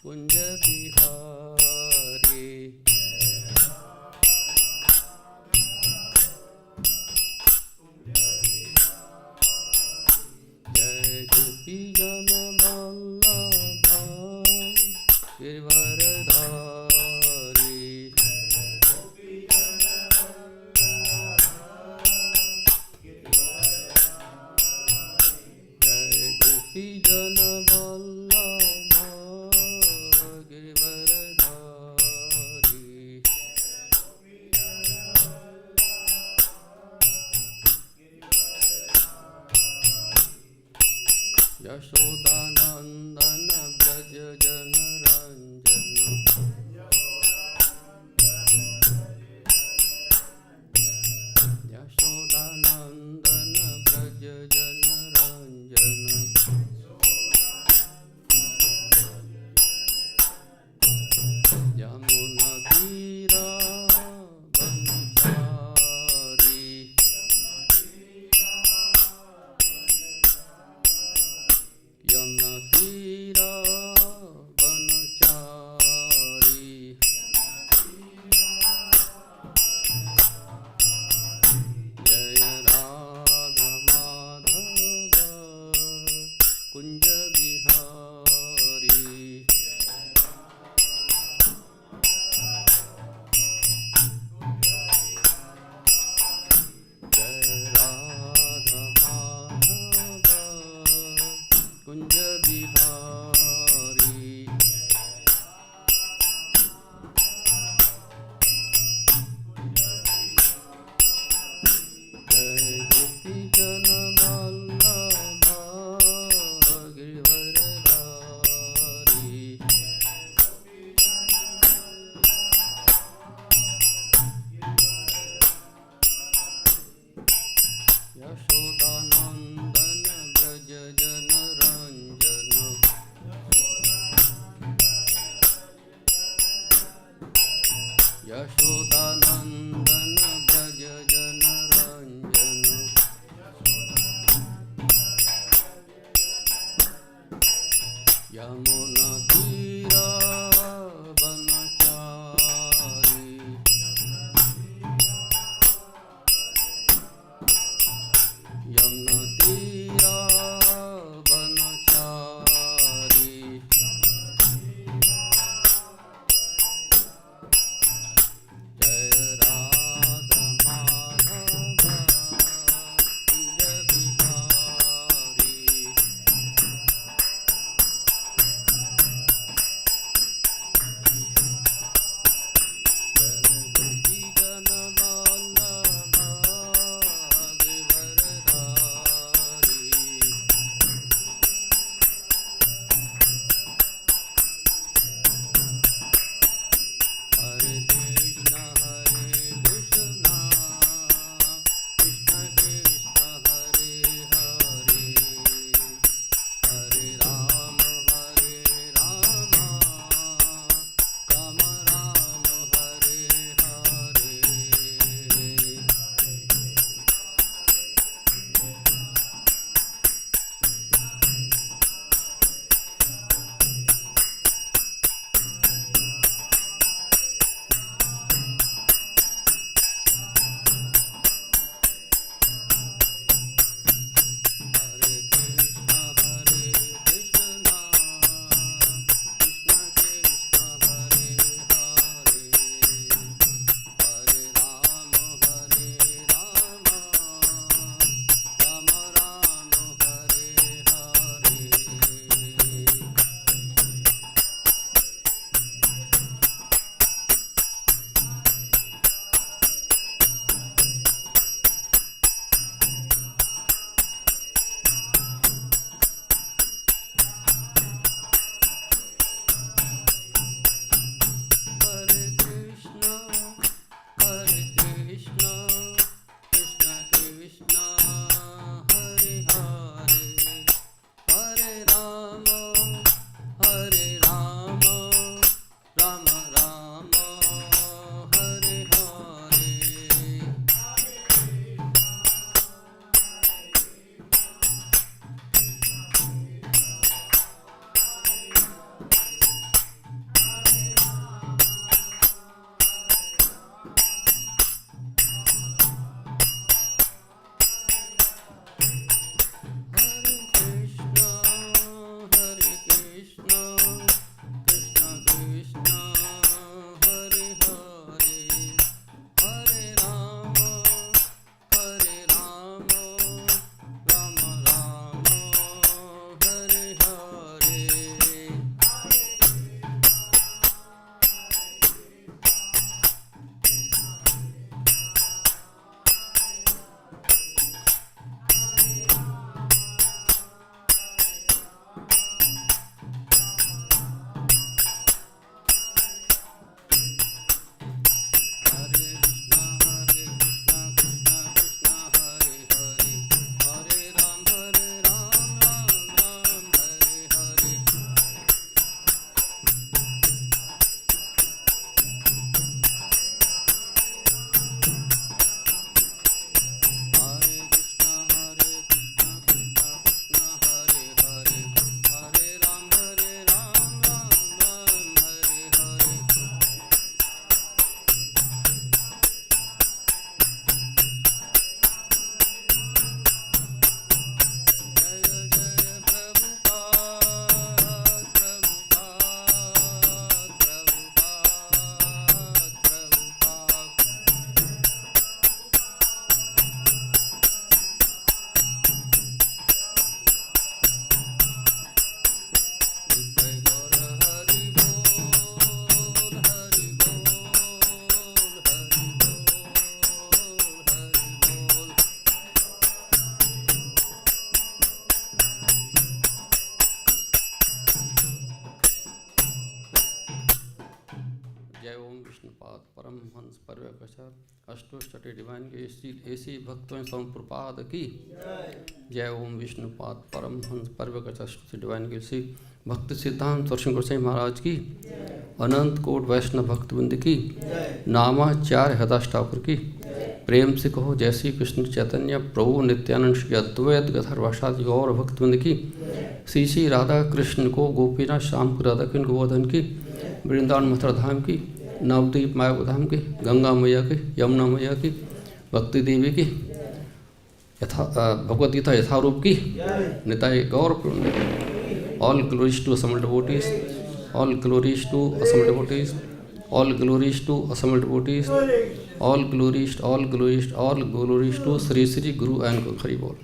कुंज बिहारी। जय गोपी जन वल्लभ गिरधरधारी। जय गोपी जन वल्लभ गिरधरधारी। यशोदानंदन ब्रज जन रंजन। यशोदानंदन ब्रज जन रंजन। यमुना तीरा वनचारी। यमुना तीरा वनचारी। जय राधा माधव कुंज बिहारी। जय राधा माधव कुंज बिहारी। जय गोपी जन वल्लभ गिरधरधारी। यशोदानंदन ब्रज जन रंजन। यशोदानंदन ब्रज जन रंजन। यमुना तीरा वनचारी। यमुना तीरा वनचारी। जय राधा माधव कुंज बिहारी। विष्णुपाद परमहंस पर्यवकच अष्टोष्टि डिवाइन के ऐसी भक्तों संप्रपाद की जय। ओम विष्णुपाद परमहंस पर्यवकच अष्टोष्टि डिवाइन के ऐसी भक्त सिद्धांत सरसिंह गोसाई महाराज की अनंत कोट वैष्णव भक्तवृंद की नामाचार्य हदास ठाकुर की प्रेम से कहो जय श्री कृष्ण चैतन्य प्रभु नित्यानंद श्री अद्वैत गथर्वासादि गौर भक्तवृंद की श्री श्री राधा कृष्ण को गोपीनाथ श्याम को राधा कृष्ण गोवर्धन की वृंदावन मथुरा धाम की नवद्वीप मायापुर धाम की गंगा मैया की यमुना मैया की भक्ति देवी की भगवद गीता यथारूप की Nitai Gaur. All glories to assembled devotees, all glories to assembled devotees, all glories to assembled devotees, all glories to Shri Shri Guru and Hari बोल।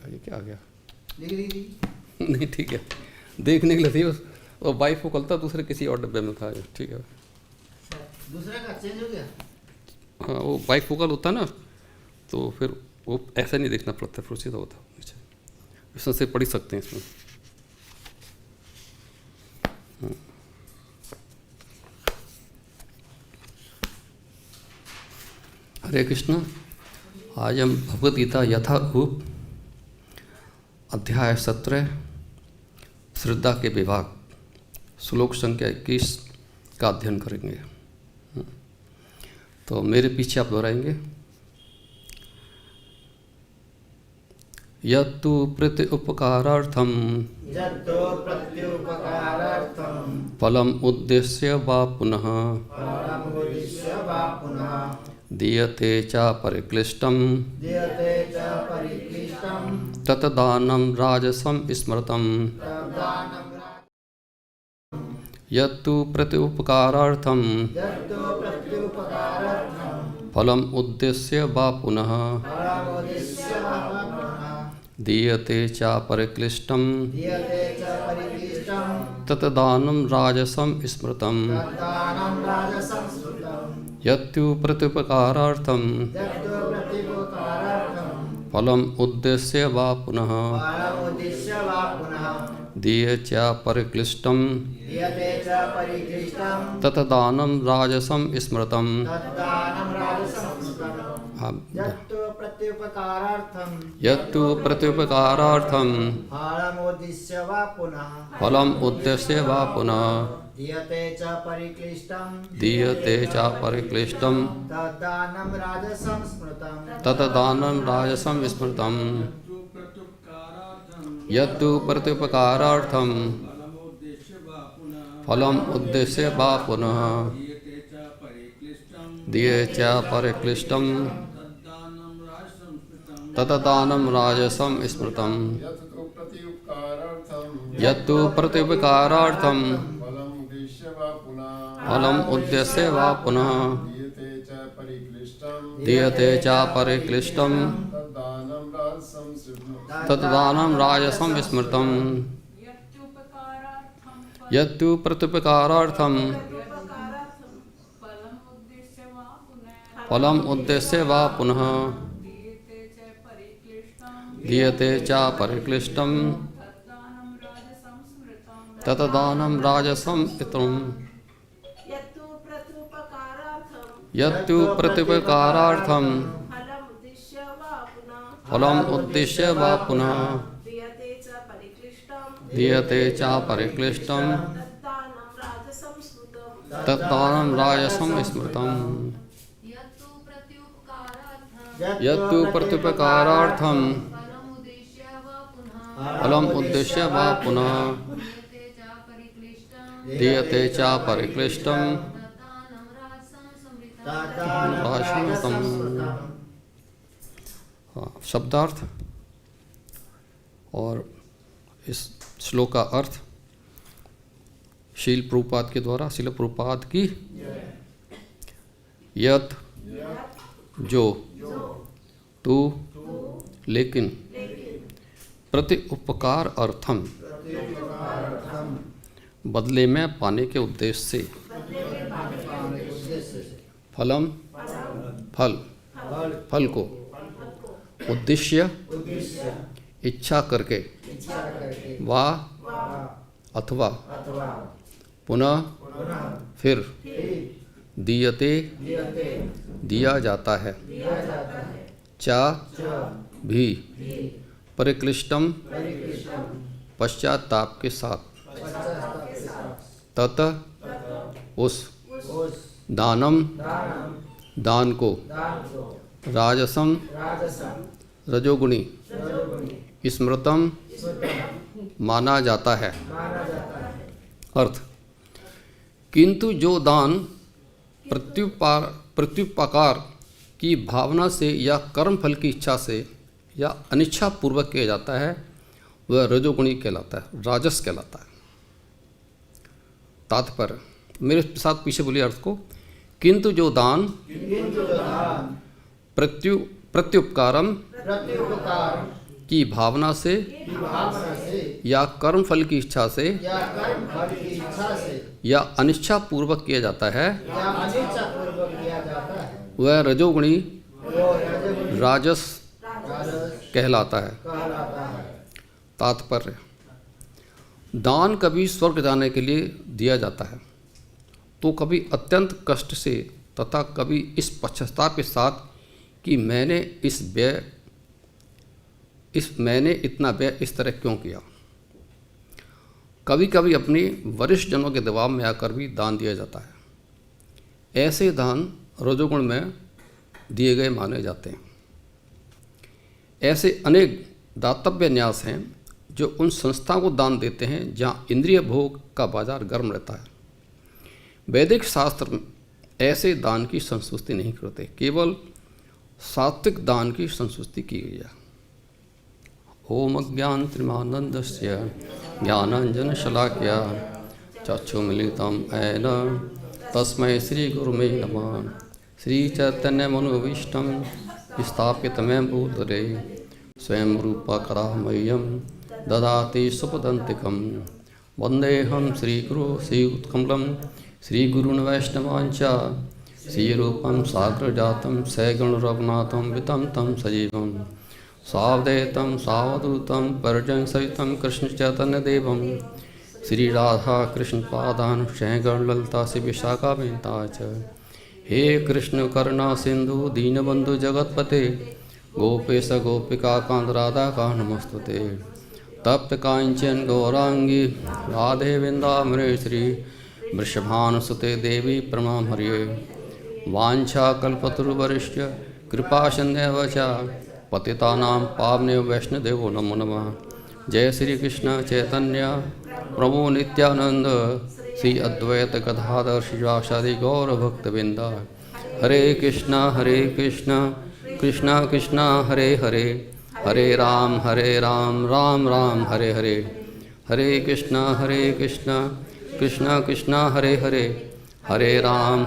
ये क्या आ गया? नहीं ठीक है, देखने के लिए थी वो बाई फोकल था, दूसरे किसी और डब्बे में था। ठीक है, दूसरा का चेंज हो गया। हाँ वो बाई फोकल होता ना तो फिर वो ऐसा नहीं देखना पड़ता, फिर सीधा होता नीचे, इसमें से पढ़ सकते हैं इसमें। हरे कृष्ण। आज हम भगवद गीता यथारूप अध्याय 17 श्रद्धा के विभाग श्लोक संख्या 21 का अध्ययन करेंगे। तो मेरे पीछे आप दोहराएंगे। यत्तु प्रति उपकारार्थम फलम उद्देश्य वा पुनः दीयते च परिक्लिष्टं ततदानं राजसं स्मृतं। यत्तु प्रति उपकारार्थं फलम उद्देश्य वा पुनः दीयते च परिक्लिष्टं ततदानं राजसं स्मृतं। यत्तु प्रत्युपकारार्थं फलम उद्देश्य वा पुनः दीये च परिक्लिष्टं ततदानं राजसं स्मृतं। यत्तु प्रत्युपकारार्थं फलम उद्देश्य वा पुनः दीयते च परिक्लिष्टं ततदानं राजसं स्मृतं। यत्तु प्रत्युपकारार्थं फलम उद्देश्य वा पुनः दीये च परिक्लिष्टं ततदानं राजसं स्मृतं। यत्तु प्रत्युपकारार्थं फलम उद्देश्य वा पुनः दीयते च परिक्लिष्टं ततदानं राजसं स्मृतं। यत्तु प्रत्युपकारार्थं फलम उद्देश्य वा पुनः दीयते च परिक्लिष्टं ततदानं राजसं स्मृतं। यत्तु प्रत्युपकारार्थं फलम उद्देश्य वा पुनः दीयते च परिक्लिष्टं ततदानं राजसं स्मृतं। यत्तु प्रत्युपकारार्थं फलम उद्देश्य वा पुनः दीयते च परिक्लिष्टं शब्दार्थ और इस श्लोक का अर्थ शील प्रभुपाद के द्वारा, शील प्रभुपाद की यत जो तू लेकिन प्रति उपकार अर्थम बदले में पाने के उद्देश्य से, उद्देश्य से, फलम फल, फल को, उद्देश्य उद्देश्य, इच्छा करके, इच्छा करके, वा अथवा अथवा पुनः पुनः फिर फिर दीयते दीयते दिया जाता है, दिया जाता है, चा च भी भी परिक्लिष्टम परिकृष्टम पश्चाताप के साथ, पश्चाताप के साथ, तत उस उस दानम दानम दान को दान को राजसम राजसम रजोगुणी रजोगुणी स्मृतम स्मृतम माना जाता है। माना जाता है। अर्थ, किंतु जो दान प्रत्युपकार की भावना से या कर्म फल की इच्छा से या अनिच्छा पूर्वक किया जाता है वह रजोगुणी कहलाता है, राजस कहलाता है। तात्पर्य, मेरे साथ पीछे बोलिए अर्थ को। किंतु जो दान किंतु जो दान प्रत्युपकारम प्रत्युपकार की भावना से की भावना से या कर्म फल की इच्छा से या कर्म फल की इच्छा से या अनिच्छा पूर्वक किया जाता है या अनिच्छा पूर्वक किया जाता है वह रजोगुणी वो रजोगुणी राजस राजस कहलाता है। कहलाता है। तात्पर्य, दान कभी स्वर्ग जाने के लिए दिया जाता है तो कभी अत्यंत कष्ट से तथा कभी इस पश्चाताप के साथ कि मैंने इतना व्यय इस तरह क्यों किया। कभी कभी अपने वरिष्ठ जनों के दबाव में आकर भी दान दिया जाता है। ऐसे दान रजोगुण में दिए गए माने जाते हैं। ऐसे अनेक दातव्य न्यास हैं जो उन संस्थाओं को दान देते हैं जहाँ इंद्रिय भोग का बाजार गर्म रहता है। वैदिक शास्त्र में ऐसे दान की संस्तुति नहीं करते, केवल सात्विक दान की संस्तुति की गई है। ओम अज्ञान त्रिमानंदस्य ज्ञानांजन शलाकया चक्षुमिलितं येन तस्मै श्री गुरुमे नमः। श्री चैतन्य मनोभीष्टं स्थापितमें भूतले स्वयं रूपकरा मह्यं ददाति सुपदन्तिकं। वन्देऽहं श्रीगुरो श्रीयुतकमलं श्रीगुरून् वैष्णवांश्च श्रीरूपं साग्रजातं सगुणरघुनाथं वितं तं सजीवं सावधेतं सावधूतं परिजनसहितं कृष्णचैतन्यदेवं श्रीराधाकृष्णपादान् सगणललिता विशाखान्विता च। हे कृष्ण करुणा सिंधु दीनबंधु जगतपते गोपेश गोपिका कांत राधा का नमस्तुते। तप्त कांचन गौरांगी राधे वृंदावने श्री वृषभानुसुते देवी प्रणमाम हरिये। वांछा कल्पतरुवरिष्ठ कृपा सिन्धुभ्यो च पतितानां पावनेभ्यो वैष्णवदेवो नमो नमः। जय श्री कृष्ण चैतन्य प्रभु नित्यानंद श्री अद्वैत गदाधर श्रीवासादि गौर भक्तवृंद। हरे कृष्णा कृष्णा कृष्णा हरे हरे, हरे राम राम राम हरे हरे। हरे कृष्णा कृष्णा कृष्णा हरे हरे, हरे राम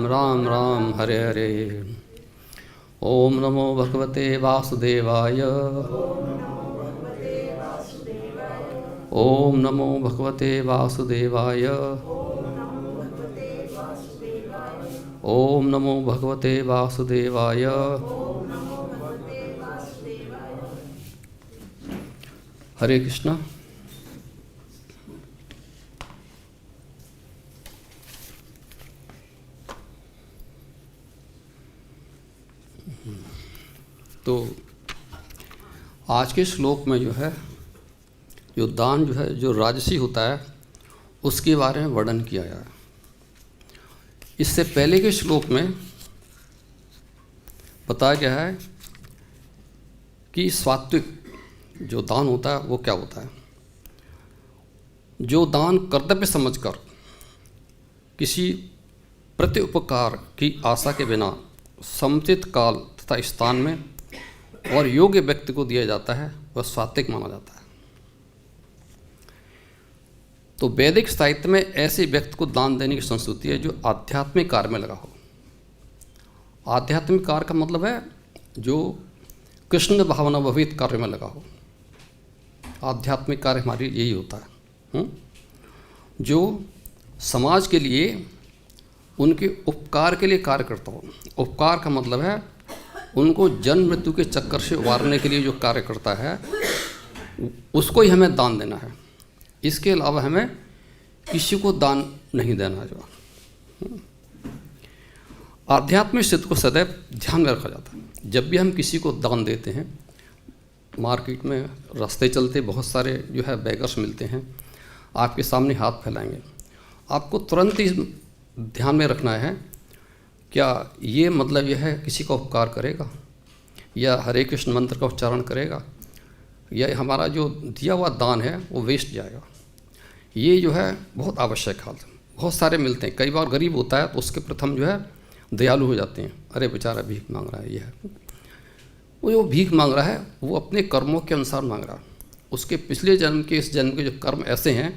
राम राम हरे हरे। ओम नमो भगवते वासुदेवाय। ओम नमो भगवते वासुदेवाय। ओम नमो भगवते वासुदेवाय। हरे कृष्णा। तो आज के श्लोक में जो है जो दान जो है जो राजसी होता है उसके बारे में वर्णन किया गया है। इससे पहले के श्लोक में बताया गया है कि सात्विक जो दान होता है वो क्या होता है। जो दान कर्तव्य समझकर किसी प्रत्युपकार की आशा के बिना समुचित काल तथा स्थान में और योग्य व्यक्ति को दिया जाता है वह सात्विक माना जाता है। तो वैदिक साहित्य में ऐसे व्यक्ति को दान देने की संस्कृति है जो आध्यात्मिक कार्य में लगा हो। आध्यात्मिक कार्य का मतलब है जो कृष्ण भावना भवित कार्य में लगा हो। आध्यात्मिक कार्य हमारी यही होता है। जो समाज के लिए उनके उपकार के लिए कार्य करता हो। उपकार का मतलब है उनको जन्म मृत्यु के चक्कर से उबारने के लिए जो कार्य करता है उसको ही हमें दान देना है। इसके अलावा हमें किसी को दान नहीं देना। जो आध्यात्मिक स्थिति को सदैव ध्यान में रखा जाता है। जब भी हम किसी को दान देते हैं, मार्केट में रास्ते चलते बहुत सारे जो है बेगर्स मिलते हैं, आपके सामने हाथ फैलाएंगे, आपको तुरंत ही ध्यान में रखना है क्या ये मतलब यह है किसी का उपकार करेगा या हरे कृष्ण मंत्र का उच्चारण करेगा या हमारा जो दिया हुआ दान है वो वेस्ट जाएगा। ये जो है बहुत आवश्यक हाल है। बहुत सारे मिलते हैं, कई बार गरीब होता है तो उसके प्रथम जो है दयालु हो जाते हैं, अरे बेचारा भीख मांग रहा है। ये है वो जो भीख मांग रहा है वो अपने कर्मों के अनुसार मांग रहा है। उसके पिछले जन्म के इस जन्म के जो कर्म ऐसे हैं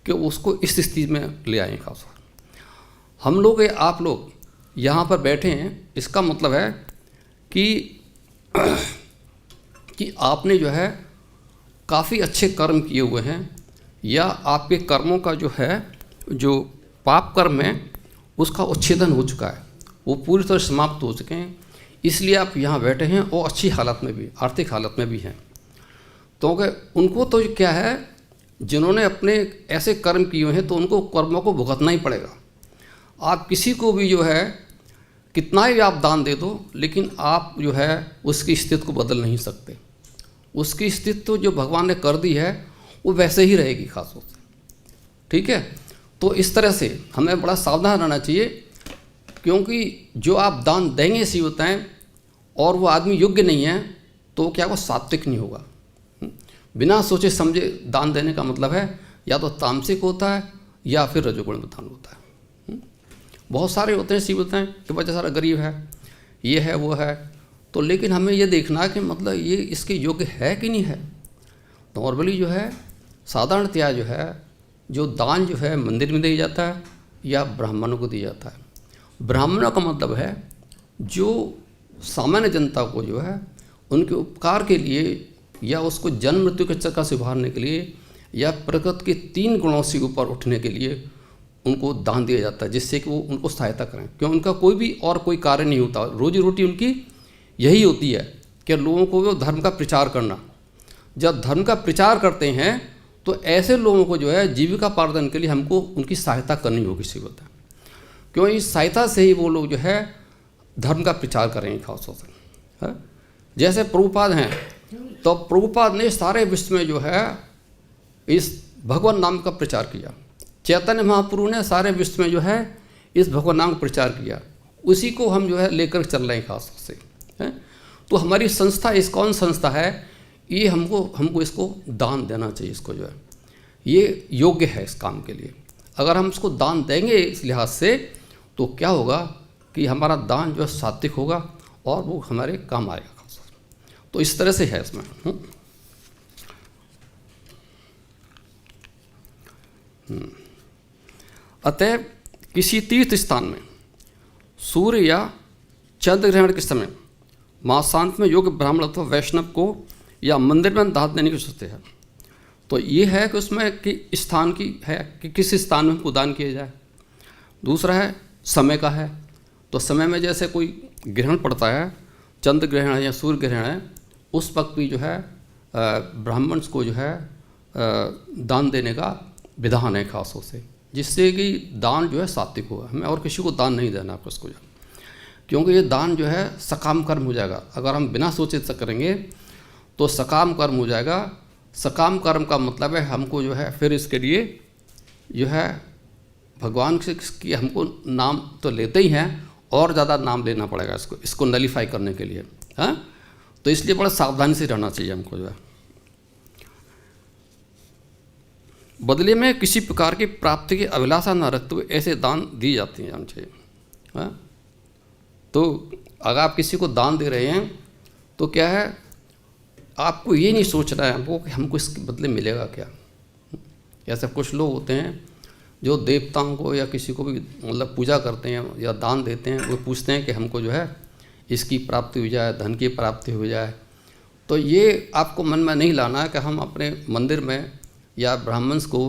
कि उसको इस स्थिति में ले आए। खास हम लोग आप लोग यहाँ पर बैठे हैं, इसका मतलब है कि आपने जो है काफ़ी अच्छे कर्म किए हुए हैं या आपके कर्मों का जो है जो पाप कर्म है उसका उच्छेदन हो चुका है, वो पूरी तरह समाप्त हो चुके हैं। इसलिए आप यहाँ बैठे हैं और अच्छी हालत में भी, आर्थिक हालत में भी हैं। तो उनको तो क्या है, जिन्होंने अपने ऐसे कर्म किए हुए हैं तो उनको कर्मों को भुगतना ही पड़ेगा। आप किसी को भी जो है कितना ही आप दान दे दो, लेकिन आप जो है उसकी स्थिति को बदल नहीं सकते। उसकी स्थिति तो जो भगवान ने कर दी है वो वैसे ही रहेगी खास तौर से। ठीक है, तो इस तरह से हमें बड़ा सावधान रहना चाहिए, क्योंकि जो आप दान देंगे ऐसी होता है और वो आदमी योग्य नहीं है तो क्या वो सात्विक नहीं होगा। बिना सोचे समझे दान देने का मतलब है या तो तामसिक होता है या फिर रजोगुण दान होता है। बहुत सारे होते हैं, ऐसी होते हैं कि बच्चा सारा गरीब है, ये है वो है, तो लेकिन हमें ये देखना कि मतलब ये इसके योग्य है कि नहीं है। नॉर्मली जो है साधारणतया जो है जो दान जो है मंदिर में दिया जाता है या ब्राह्मणों को दिया जाता है। ब्राह्मणों का मतलब है जो सामान्य जनता को जो है उनके उपकार के लिए या उसको जन्म मृत्यु के चक्कर से उभारने के लिए या प्रकृति के 3 गुणों से ऊपर उठने के लिए उनको दान दिया जाता है, जिससे कि वो उनको सहायता करें। क्यों, उनका कोई भी और कोई कार्य नहीं होता, रोजी रोटी उनकी यही होती है कि लोगों को वो धर्म का प्रचार करना। जब धर्म का प्रचार करते हैं तो ऐसे लोगों को जो है जीविका पार्जन के लिए हमको उनकी सहायता करनी होगी सी होता है। क्यों, इस सहायता से ही वो लोग जो है धर्म का प्रचार करेंगे खास तौर से। जैसे प्रभुपाद हैं, तो प्रभुपाद ने सारे विश्व में जो है इस भगवान नाम का प्रचार किया। चैतन्य महाप्रभु ने सारे विश्व में जो है इस भगवान नाम का प्रचार किया। उसी को हम जो है लेकर चल रहे हैं खास तौर से। तो हमारी संस्था इस्कॉन संस्था है, ये हमको इसको दान देना चाहिए। इसको जो है ये योग्य है इस काम के लिए। अगर हम इसको दान देंगे इस लिहाज से तो क्या होगा कि हमारा दान जो है सात्विक होगा और वो हमारे काम आएगा। तो इस तरह से है इसमें। अतः किसी तीर्थ स्थान में सूर्य या चंद्र ग्रहण के समय मासांत में योग्य ब्राह्मण अथवा वैष्णव को या मंदिर में दान देने की सोचते हैं। तो ये है कि उसमें कि स्थान की है कि किस स्थान में हमको दान किया जाए। दूसरा है समय का है, तो समय में जैसे कोई ग्रहण पड़ता है, चंद्र ग्रहण है या सूर्य ग्रहण है, उस वक्त भी जो है ब्राह्मण को जो है दान देने का विधान है खास तौर से, जिससे कि दान जो है सात्विक होगा। हमें और किसी को दान नहीं देना आपको उसको, क्योंकि ये दान जो है सकाम कर्म हो जाएगा। अगर हम बिना सोचे से करेंगे तो सकाम कर्म हो जाएगा। सकाम कर्म का मतलब है हमको जो है फिर इसके लिए जो है भगवान से कि हमको नाम तो लेते ही हैं और ज़्यादा नाम लेना पड़ेगा इसको नलीफाई करने के लिए। हाँ, तो इसलिए बड़ा सावधानी से रहना चाहिए हमको जो है। बदले में किसी प्रकार की प्राप्ति की अभिलाषा न रखते हुए ऐसे दान दिए जाते हैं चाहिए। हाँ, तो अगर आप किसी को दान दे रहे हैं तो क्या है, आपको ये नहीं सोचना है हमको कि हमको इसके बदले मिलेगा क्या। ऐसे कुछ लोग होते हैं जो देवताओं को या किसी को भी मतलब पूजा करते हैं या दान देते हैं, वो पूछते हैं कि हमको जो है इसकी प्राप्ति हो जाए, धन की प्राप्ति हो जाए। तो ये आपको मन में नहीं लाना है कि हम अपने मंदिर में या ब्राह्मण्स को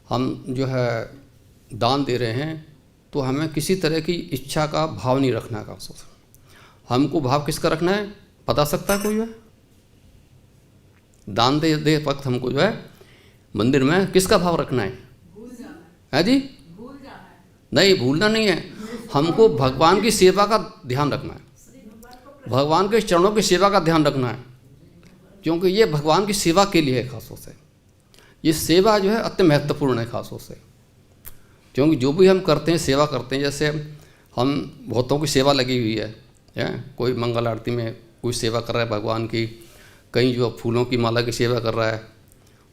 हम जो है दान दे रहे हैं तो हमें किसी तरह की इच्छा का भाव नहीं रखना है। हमको भाव किसका रखना है बता सकता है कोई है? दान दे वक्त हमको जो है मंदिर में किसका भाव रखना है? है जी? नहीं, भूलना नहीं है, हमको भगवान की सेवा का ध्यान रखना है, भगवान के चरणों की सेवा का ध्यान रखना है, क्योंकि ये भगवान की सेवा के लिए है खासों से। ये सेवा जो है अत्यंत महत्वपूर्ण है खासों से, क्योंकि जो भी हम करते हैं सेवा करते हैं, जैसे हम बहुतों की सेवा लगी हुई है, कोई मंगल आरती में कोई सेवा कर रहा है भगवान की, कहीं जो फूलों की माला की सेवा कर रहा है,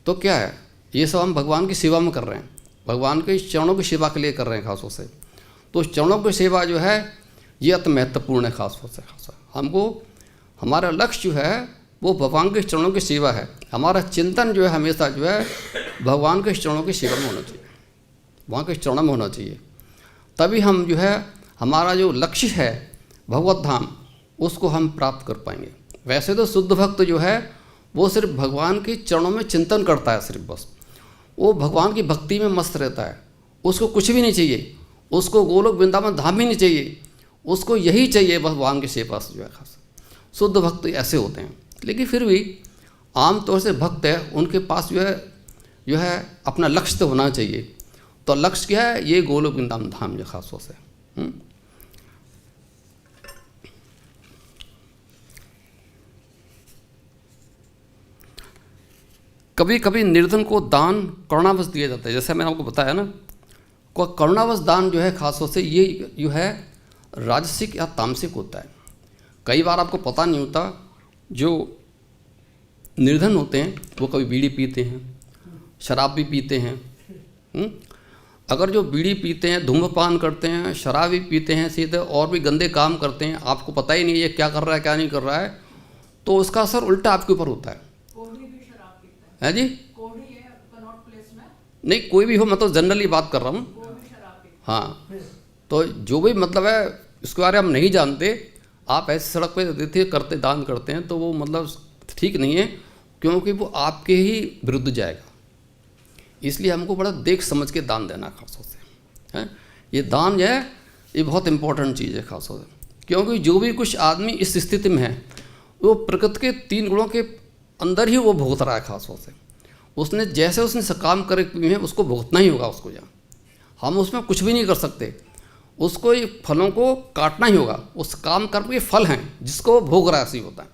तो क्या है ये सब हम भगवान की सेवा में कर रहे हैं, भगवान के चरणों की सेवा के लिए कर रहे हैं खासों से। तो चरणों की सेवा जो है ये अति महत्वपूर्ण है खासों से। हमको हमारा लक्ष्य जो है वो भगवान के चरणों की सेवा है, हमारा चिंतन जो है हमेशा जो है भगवान के चरणों की सेवा में होना चाहिए, वहाँ के चरणों में होना चाहिए, तभी हम जो है हमारा जो लक्ष्य है भगवत धाम उसको हम प्राप्त कर पाएंगे। वैसे तो शुद्ध भक्त जो है वो सिर्फ भगवान के चरणों में चिंतन करता है, सिर्फ बस वो भगवान की भक्ति में मस्त रहता है, उसको कुछ भी नहीं चाहिए, उसको गोलोक वृंदावन धाम ही नहीं चाहिए, उसको यही चाहिए भगवान की सेवा जो है खास। शुद्ध भक्त ऐसे होते हैं, लेकिन फिर भी आम तौर से भक्त है उनके पास जो है अपना लक्ष्य तो होना चाहिए। तो लक्ष्य क्या है? ये गोलोक वृंदावन धाम जो खासों से। कभी कभी निर्धन को दान करुणावश दिया जाता है, जैसे मैंने आपको बताया ना, को करुणावश दान जो है खासों से ये जो है राजसिक या तामसिक होता है। कई बार आपको पता नहीं होता, जो निर्धन होते हैं वो कभी बीड़ी पीते हैं, शराब भी पीते हैं। अगर जो बीड़ी पीते हैं, धूम्रपान करते हैं, शराब भी पीते हैं, सीधे और भी गंदे काम करते हैं, आपको पता ही नहीं ये क्या कर रहा है क्या नहीं कर रहा है, तो उसका असर उल्टा आपके ऊपर होता है। है जी? नहीं, कोई भी हो, मैं तो जनरली बात कर रहा हूँ। हाँ, तो जो भी मतलब है इसके बारे में हम नहीं जानते, आप ऐसे सड़क पे देते करते दान करते हैं तो वो मतलब ठीक नहीं है, क्योंकि वो आपके ही विरुद्ध जाएगा। इसलिए हमको बड़ा देख समझ के दान देना खासों से है। ये दान जो है ये बहुत इंपॉर्टेंट चीज़ है खासों से, क्योंकि जो भी कुछ आदमी इस स्थिति में है वो प्रकृति के 3 गुणों के अंदर ही वो भुगत रहा है खासों से। उसने जैसे काम करे हुए हैं उसको भुगतना ही होगा उसको, जहाँ हम उसमें कुछ भी नहीं कर सकते, उसको ये फलों को काटना ही होगा। उस काम कर्म के फल हैं जिसको वो भोग रहा है, ऐसी होता है।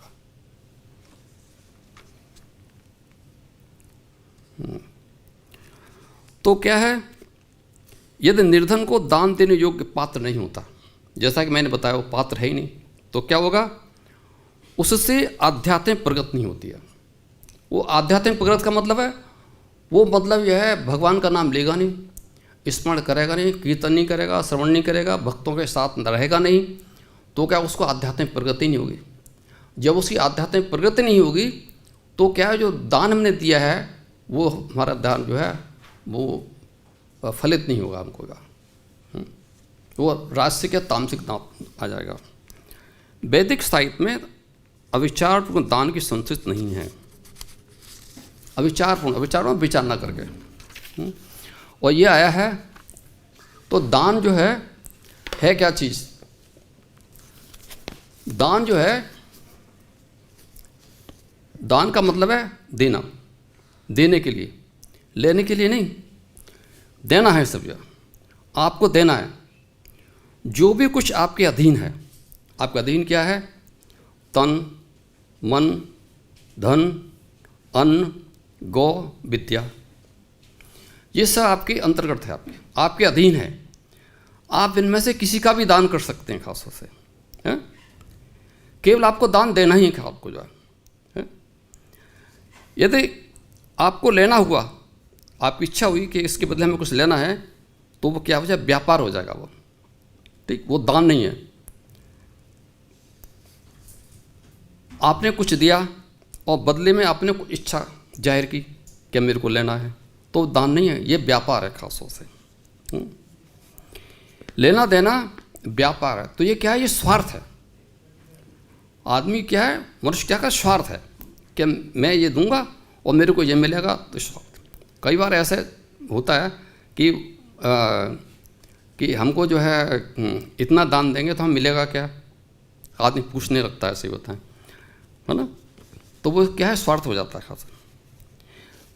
तो क्या है, यदि निर्धन को दान देने योग्य पात्र नहीं होता, जैसा कि मैंने बताया वो पात्र है ही नहीं, तो क्या होगा, उससे आध्यात्मिक प्रगति नहीं होती है। वो आध्यात्मिक प्रगति का मतलब है वो मतलब यह है भगवान का नाम लेगा नहीं, स्मरण करेगा नहीं, कीर्तन नहीं करेगा, श्रवण नहीं करेगा, भक्तों के साथ रहेगा नहीं, तो क्या उसको आध्यात्मिक प्रगति नहीं होगी। जब उसकी आध्यात्मिक प्रगति नहीं होगी तो क्या जो दान हमने दिया है वो हमारा दान जो है वो फलित नहीं होगा हमको, वो राजसिक या तामसिक दान आ जाएगा। वैदिक साहित्य में अविचारपूर्ण दान की संस्कृति नहीं है। अविचारपूर्ण, विचार में विचार ना करके, और ये आया है। तो दान जो है क्या चीज़? दान जो है, दान का मतलब है देना, देने के लिए, लेने के लिए नहीं, देना है। सब जगह आपको देना है। जो भी कुछ आपके अधीन है, आपका अधीन क्या है? तन, मन, धन, अन्न, गौ, विद्या, ये सब आपके अंतर्गत है, आपके अधीन है। आप इनमें से किसी का भी दान कर सकते हैं खासों से, है? केवल आपको दान देना ही है आपको जो है। यदि आपको लेना हुआ, आपकी इच्छा हुई कि इसके बदले में कुछ लेना है, तो वो क्या हो जाए, व्यापार हो जाएगा वो, ठीक, वो दान नहीं है। आपने कुछ दिया और बदले में आपने कुछ इच्छा जाहिर की कि मेरे को लेना है, तो दान नहीं है, ये व्यापार है खासों से। लेना देना व्यापार है। तो ये क्या है? ये स्वार्थ है। आदमी क्या है, मनुष्य क्या का स्वार्थ है कि मैं ये दूंगा और मेरे को ये मिलेगा, तो स्वार्थ। कई बार ऐसे होता है कि हमको जो है इतना दान देंगे तो हम मिलेगा क्या, आदमी पूछने लगता है, ऐसे होता है ना। तो वो क्या है, स्वार्थ हो जाता है खासा।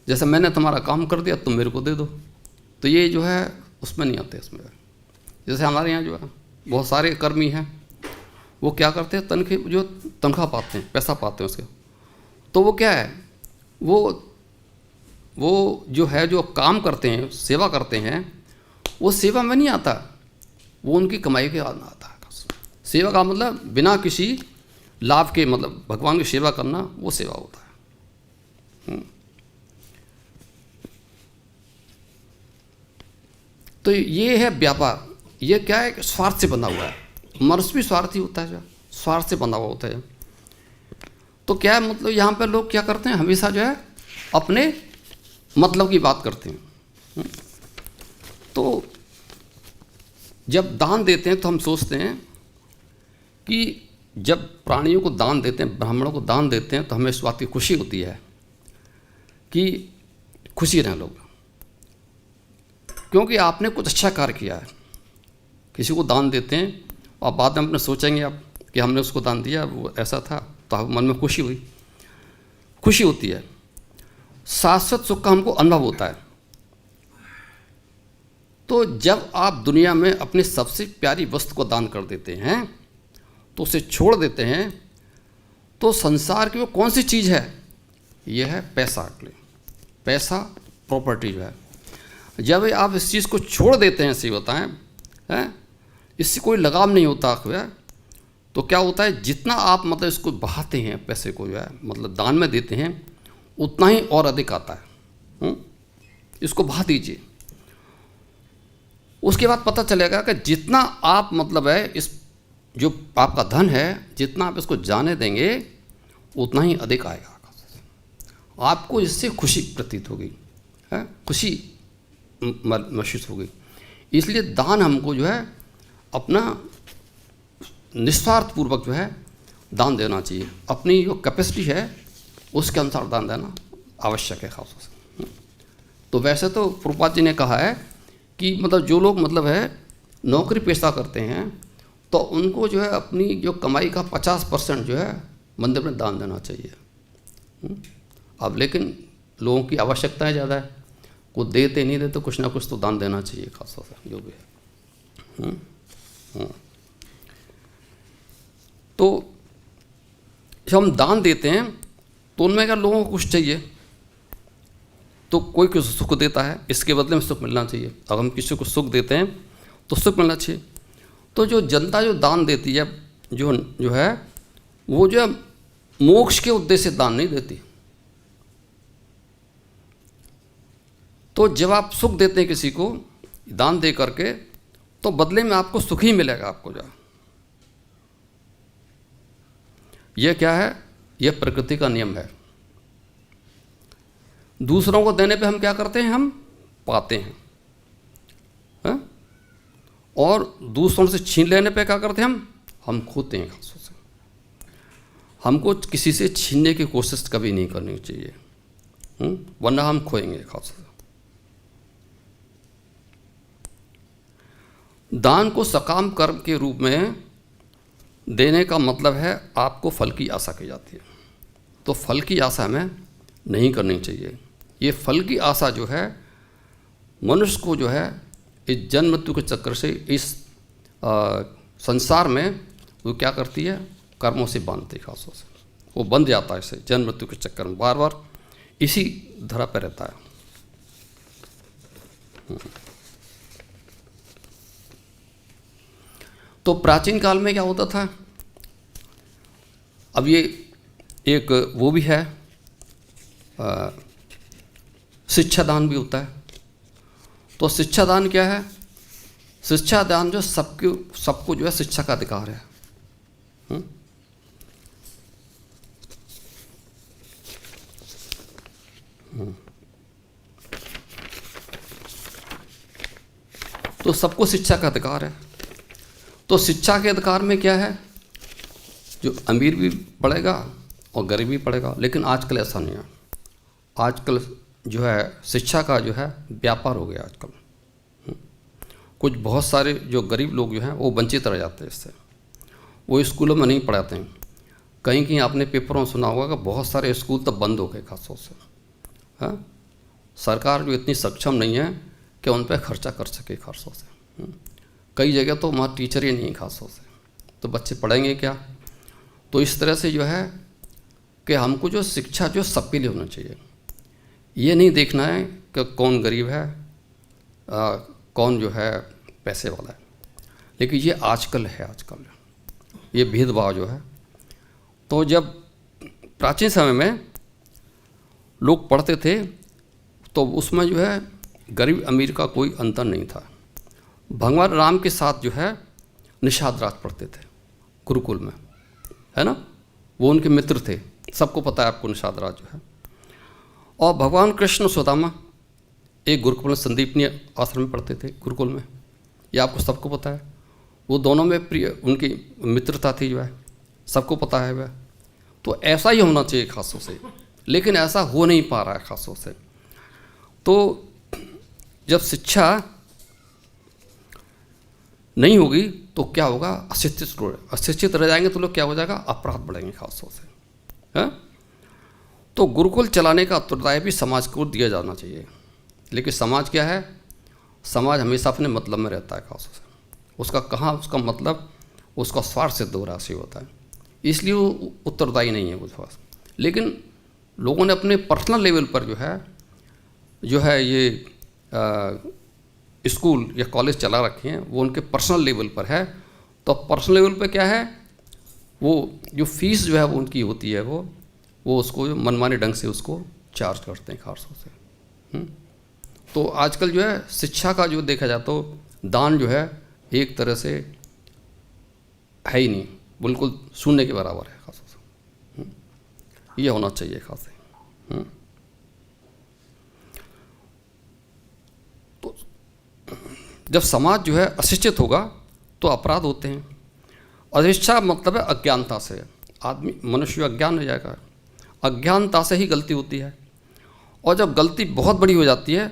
जैसे मैंने तुम्हारा काम कर दिया, तुम मेरे को दे दो, तो ये जो है उसमें नहीं आते इसमें। जैसे हमारे यहाँ जो है बहुत सारे कर्मी हैं, वो क्या करते हैं, तनख्वाह पाते हैं, पैसा पाते हैं उसके, तो वो क्या है, वो जो है जो काम करते हैं, सेवा करते हैं, वो सेवा में नहीं आता, वो उनकी कमाई के बाद आता है। सेवा का मतलब बिना किसी लाभ के, मतलब भगवान की सेवा करना, वो सेवा होता है। तो ये है व्यापार। ये क्या है, स्वार्थ से बंधा हुआ है। मनुष्य भी स्वार्थी होता है, जो स्वार्थ से बंधा हुआ होता है। तो क्या है, मतलब यहाँ पर लोग क्या करते हैं, हमेशा जो है अपने मतलब की बात करते हैं। तो जब दान देते हैं तो हम सोचते हैं कि जब प्राणियों को दान देते हैं, ब्राह्मणों को दान देते हैं, तो हमें इस बात की खुशी होती है कि खुशी रहें लोग, क्योंकि आपने कुछ अच्छा कार्य किया है। किसी को दान देते हैं और बाद में अपने सोचेंगे आप कि हमने उसको दान दिया, वो ऐसा था, तो आप मन में खुशी हुई, खुशी होती है। शाश्वत सुख का हमको अनुभव होता है। तो जब आप दुनिया में अपनी सबसे प्यारी वस्तु को दान कर देते हैं, तो उसे छोड़ देते हैं, तो संसार की वो कौन सी चीज़ है, ये है पैसा। पैसा प्रॉपर्टी जो है, जब आप इस चीज़ को छोड़ देते हैं, ऐसे होता है, इससे कोई लगाव नहीं होता है, तो क्या होता है, जितना आप मतलब इसको बहाते हैं, पैसे को जो है मतलब दान में देते हैं, उतना ही और अधिक आता है। इसको बहा दीजिए, उसके बाद पता चलेगा कि जितना आप मतलब है इस जो आपका धन है, जितना आप इसको जाने देंगे उतना ही अधिक आएगा। आपको इससे खुशी प्रतीत होगी, है खुशी महसूस होगी। इसलिए दान हमको जो है अपना निस्वार्थ पूर्वक जो है दान देना चाहिए। अपनी जो कैपेसिटी है उसके अनुसार दान देना आवश्यक है खास तौर से। तो वैसे तो प्रभुपाद जी ने कहा है कि मतलब जो लोग मतलब है नौकरी पेशा करते हैं, तो उनको जो है अपनी जो कमाई का 50% जो है मंदिर में दान देना चाहिए। अब लेकिन लोगों की आवश्यकताएं ज़्यादा है, कुछ देते नहीं देते, कुछ ना कुछ तो दान देना चाहिए खास तौर से जो भी है। तो जब हम दान देते हैं तो उनमें क्या लोगों को कुछ चाहिए, तो कोई किसी सुख देता है, इसके बदले में सुख मिलना चाहिए। अगर हम किसी को सुख देते हैं तो सुख मिलना चाहिए। तो जो जनता जो दान देती है, जो है वो जो है मोक्ष के उद्देश्य से दान नहीं देती। तो जब आप सुख देते हैं किसी को दान दे करके, तो बदले में आपको सुख ही मिलेगा आपको जो। यह क्या है, यह प्रकृति का नियम है। दूसरों को देने पे हम क्या करते हैं, हम पाते हैं, है? और दूसरों से छीन लेने पे क्या करते हैं, हम खोते हैं खासों से। हमको किसी से छीनने की कोशिश कभी नहीं करनी चाहिए, वरना हम खोएंगे खासों से। दान को सकाम कर्म के रूप में देने का मतलब है आपको फल की आशा की जाती है। तो फल की आशा हमें नहीं करनी चाहिए। ये फल की आशा जो है मनुष्य को जो है इस जन्म मृत्यु के चक्कर से इस संसार में वो क्या करती है, कर्मों से बांधती है खासों से। वो बंध जाता है इसे जन्म मृत्यु के चक्कर में, बार बार इसी धरा पर रहता है। तो प्राचीन काल में क्या होता था, अब ये एक वो भी है, शिक्षा दान भी होता है। तो शिक्षा दान क्या है, शिक्षा दान जो सबको जो है शिक्षा का अधिकार है। तो सबको शिक्षा का अधिकार है। तो शिक्षा के अधिकार में क्या है, जो अमीर भी पढ़ेगा और गरीब भी पढ़ेगा। लेकिन आजकल ऐसा नहीं है। आजकल जो है शिक्षा का जो है व्यापार हो गया आजकल। कुछ बहुत सारे जो गरीब लोग जो हैं वो वंचित रह जाते हैं इससे, वो स्कूलों में नहीं पढ़ाते हैं। कहीं कहीं आपने पेपरों में सुना होगा कि बहुत सारे स्कूल तब बंद हो गए खासतौर से। हाँ, सरकार जो इतनी सक्षम नहीं है कि उन पर खर्चा कर सके खासतौर से। कई जगह तो वहाँ टीचर ही नहीं है खासतौर से, तो बच्चे पढ़ेंगे क्या। तो इस तरह से जो है कि हमको जो शिक्षा जो सबके लिए होना चाहिए, ये नहीं देखना है कि कौन गरीब है कौन जो है पैसे वाला है, लेकिन ये आजकल है, आजकल ये भेदभाव जो है। तो जब प्राचीन समय में लोग पढ़ते थे तो उसमें जो है गरीब अमीर का कोई अंतर नहीं था। भगवान राम के साथ जो है निषाद राज पढ़ते थे गुरुकुल में, है ना, वो उनके मित्र थे, सबको पता है आपको निषाद राज जो है। और भगवान कृष्ण सुदामा एक गुरुकुल में संदीपनी आश्रम में पढ़ते थे गुरुकुल में, ये आपको सबको पता है। वो दोनों में प्रिय उनकी मित्रता थी जो है, सबको पता है वह। तो ऐसा ही होना चाहिए खासों से, लेकिन ऐसा हो नहीं पा रहा है खासों से। तो जब शिक्षा नहीं होगी तो क्या होगा, अशिक्षित रह जाएंगे तो लोग क्या हो जाएगा, अपराध बढ़ेंगे खासतौर से। है तो गुरुकुल चलाने का उत्तरदायी भी समाज को दिया जाना चाहिए, लेकिन समाज क्या है, समाज हमेशा अपने मतलब में रहता है खासतौर से। उसका कहाँ उसका मतलब उसका स्वार्थ सिद्ध हो रहा से होता है, इसलिए वो उत्तरदायी नहीं है उस पास। लेकिन लोगों ने अपने पर्सनल लेवल पर जो है ये स्कूल या कॉलेज चला रखे हैं, वो उनके पर्सनल लेवल पर है। तो पर्सनल लेवल पर क्या है, वो जो फीस जो है वो उनकी होती है, वो उसको मनमाने ढंग से उसको चार्ज करते हैं खासतौर से। तो आजकल जो है शिक्षा का जो देखा जाए तो दान जो है एक तरह से है ही नहीं, बिल्कुल शून्य के बराबर है खासतौर से। ये होना चाहिए खास से। तो जब समाज जो है अशिक्षित होगा तो अपराध होते हैं। अशिक्षा मतलब है अज्ञानता से, आदमी मनुष्य अज्ञान हो जाएगा, अज्ञानता से ही गलती होती है। और जब गलती बहुत बड़ी हो जाती है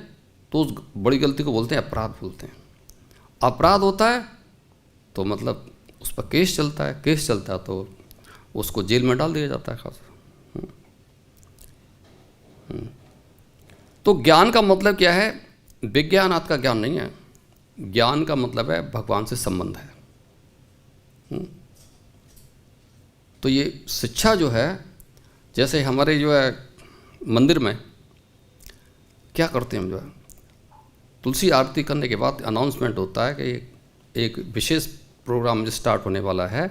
तो उस बड़ी गलती को बोलते हैं अपराध बोलते हैं। अपराध होता है तो मतलब उस पर केस चलता है, केस चलता है तो उसको जेल में डाल दिया जाता है खास। तो ज्ञान का मतलब क्या है, विज्ञान आदि का ज्ञान नहीं है, ज्ञान का मतलब है भगवान से संबंध है। तो ये शिक्षा जो है, जैसे हमारे जो है मंदिर में क्या करते हैं हम, जो है तुलसी आरती करने के बाद अनाउंसमेंट होता है कि एक विशेष प्रोग्राम स्टार्ट होने वाला है,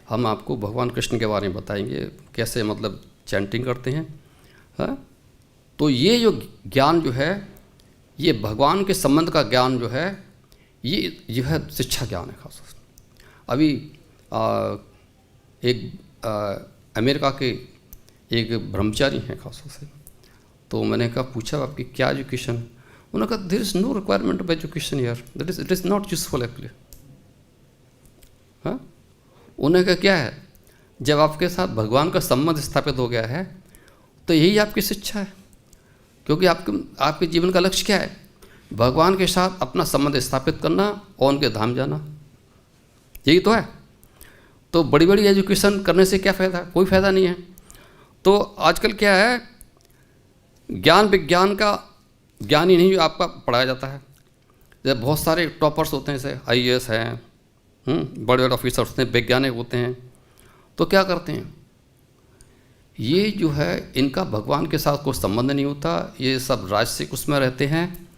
हम आपको भगवान कृष्ण के बारे में बताएंगे, कैसे मतलब चैंटिंग करते हैं। हाँ, तो ये जो ज्ञान जो है, ये भगवान के संबंध का ज्ञान जो है, ये है शिक्षा ज्ञान है खास। अभी अमेरिका के एक ब्रह्मचारी हैं खास से, तो मैंने कहा पूछा आपकी क्या एजुकेशन, उन्होंने कहा there is no requirement of education here, it is not useful actually. हाँ, उन्होंने कहा क्या है, जब आपके साथ भगवान का संबंध स्थापित हो गया है तो यही आपकी शिक्षा है, क्योंकि आपके जीवन का लक्ष्य क्या है, भगवान के साथ अपना संबंध स्थापित करना और उनके धाम जाना, यही तो है। तो बड़ी बड़ी एजुकेशन करने से क्या फ़ायदा, कोई फ़ायदा नहीं है। तो आजकल क्या है, ज्ञान विज्ञान का ज्ञान ही नहीं आपका पढ़ाया जाता है। जैसे बहुत सारे टॉपर्स होते हैं, जैसे IAS हैं, बड़े बड़े ऑफिसर्स होते हैं, वैज्ञानिक होते हैं, तो क्या करते हैं, ये जो है इनका भगवान के साथ कोई संबंध नहीं होता, ये सब राजसिक उसमें रहते हैं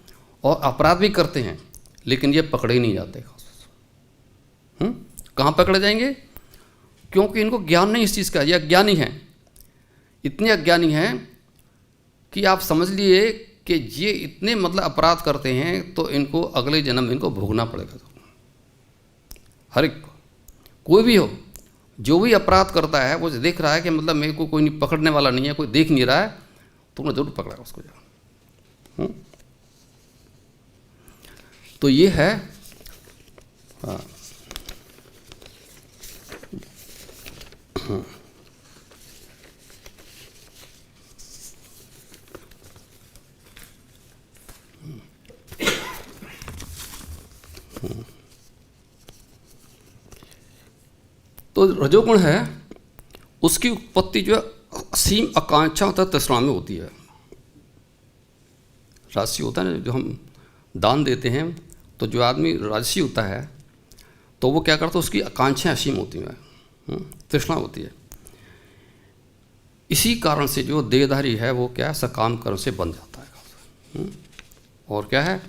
और अपराध भी करते हैं, लेकिन ये पकड़े ही नहीं जाते। कहाँ पकड़े जाएंगे, क्योंकि इनको ज्ञान नहीं इस चीज़ का, ये अज्ञानी हैं, इतने अज्ञानी हैं कि आप समझ लिए कि ये इतने मतलब अपराध करते हैं तो इनको अगले जन्म इनको भोगना पड़ेगा। हर एक कोई भी हो, जो भी अपराध करता है वो देख रहा है कि मतलब मेरे को कोई नहीं पकड़ने वाला नहीं है, कोई देख नहीं रहा है, तो उन्हें जरूर पकड़ा उसको जा। तो ये है। हाँ, तो रजोगुण है, उसकी उत्पत्ति जो है असीम आकांक्षा तथा तृष्णा में होती है। राजसी होता है ना, जो हम दान देते हैं, तो जो आदमी राजसी होता है तो वो क्या करता है, उसकी आकांक्षाएं असीम होती हैं, तृष्णा होती है। इसी कारण से जो देहधारी है वो क्या है, सकाम कर्म से बन जाता है। और क्या है,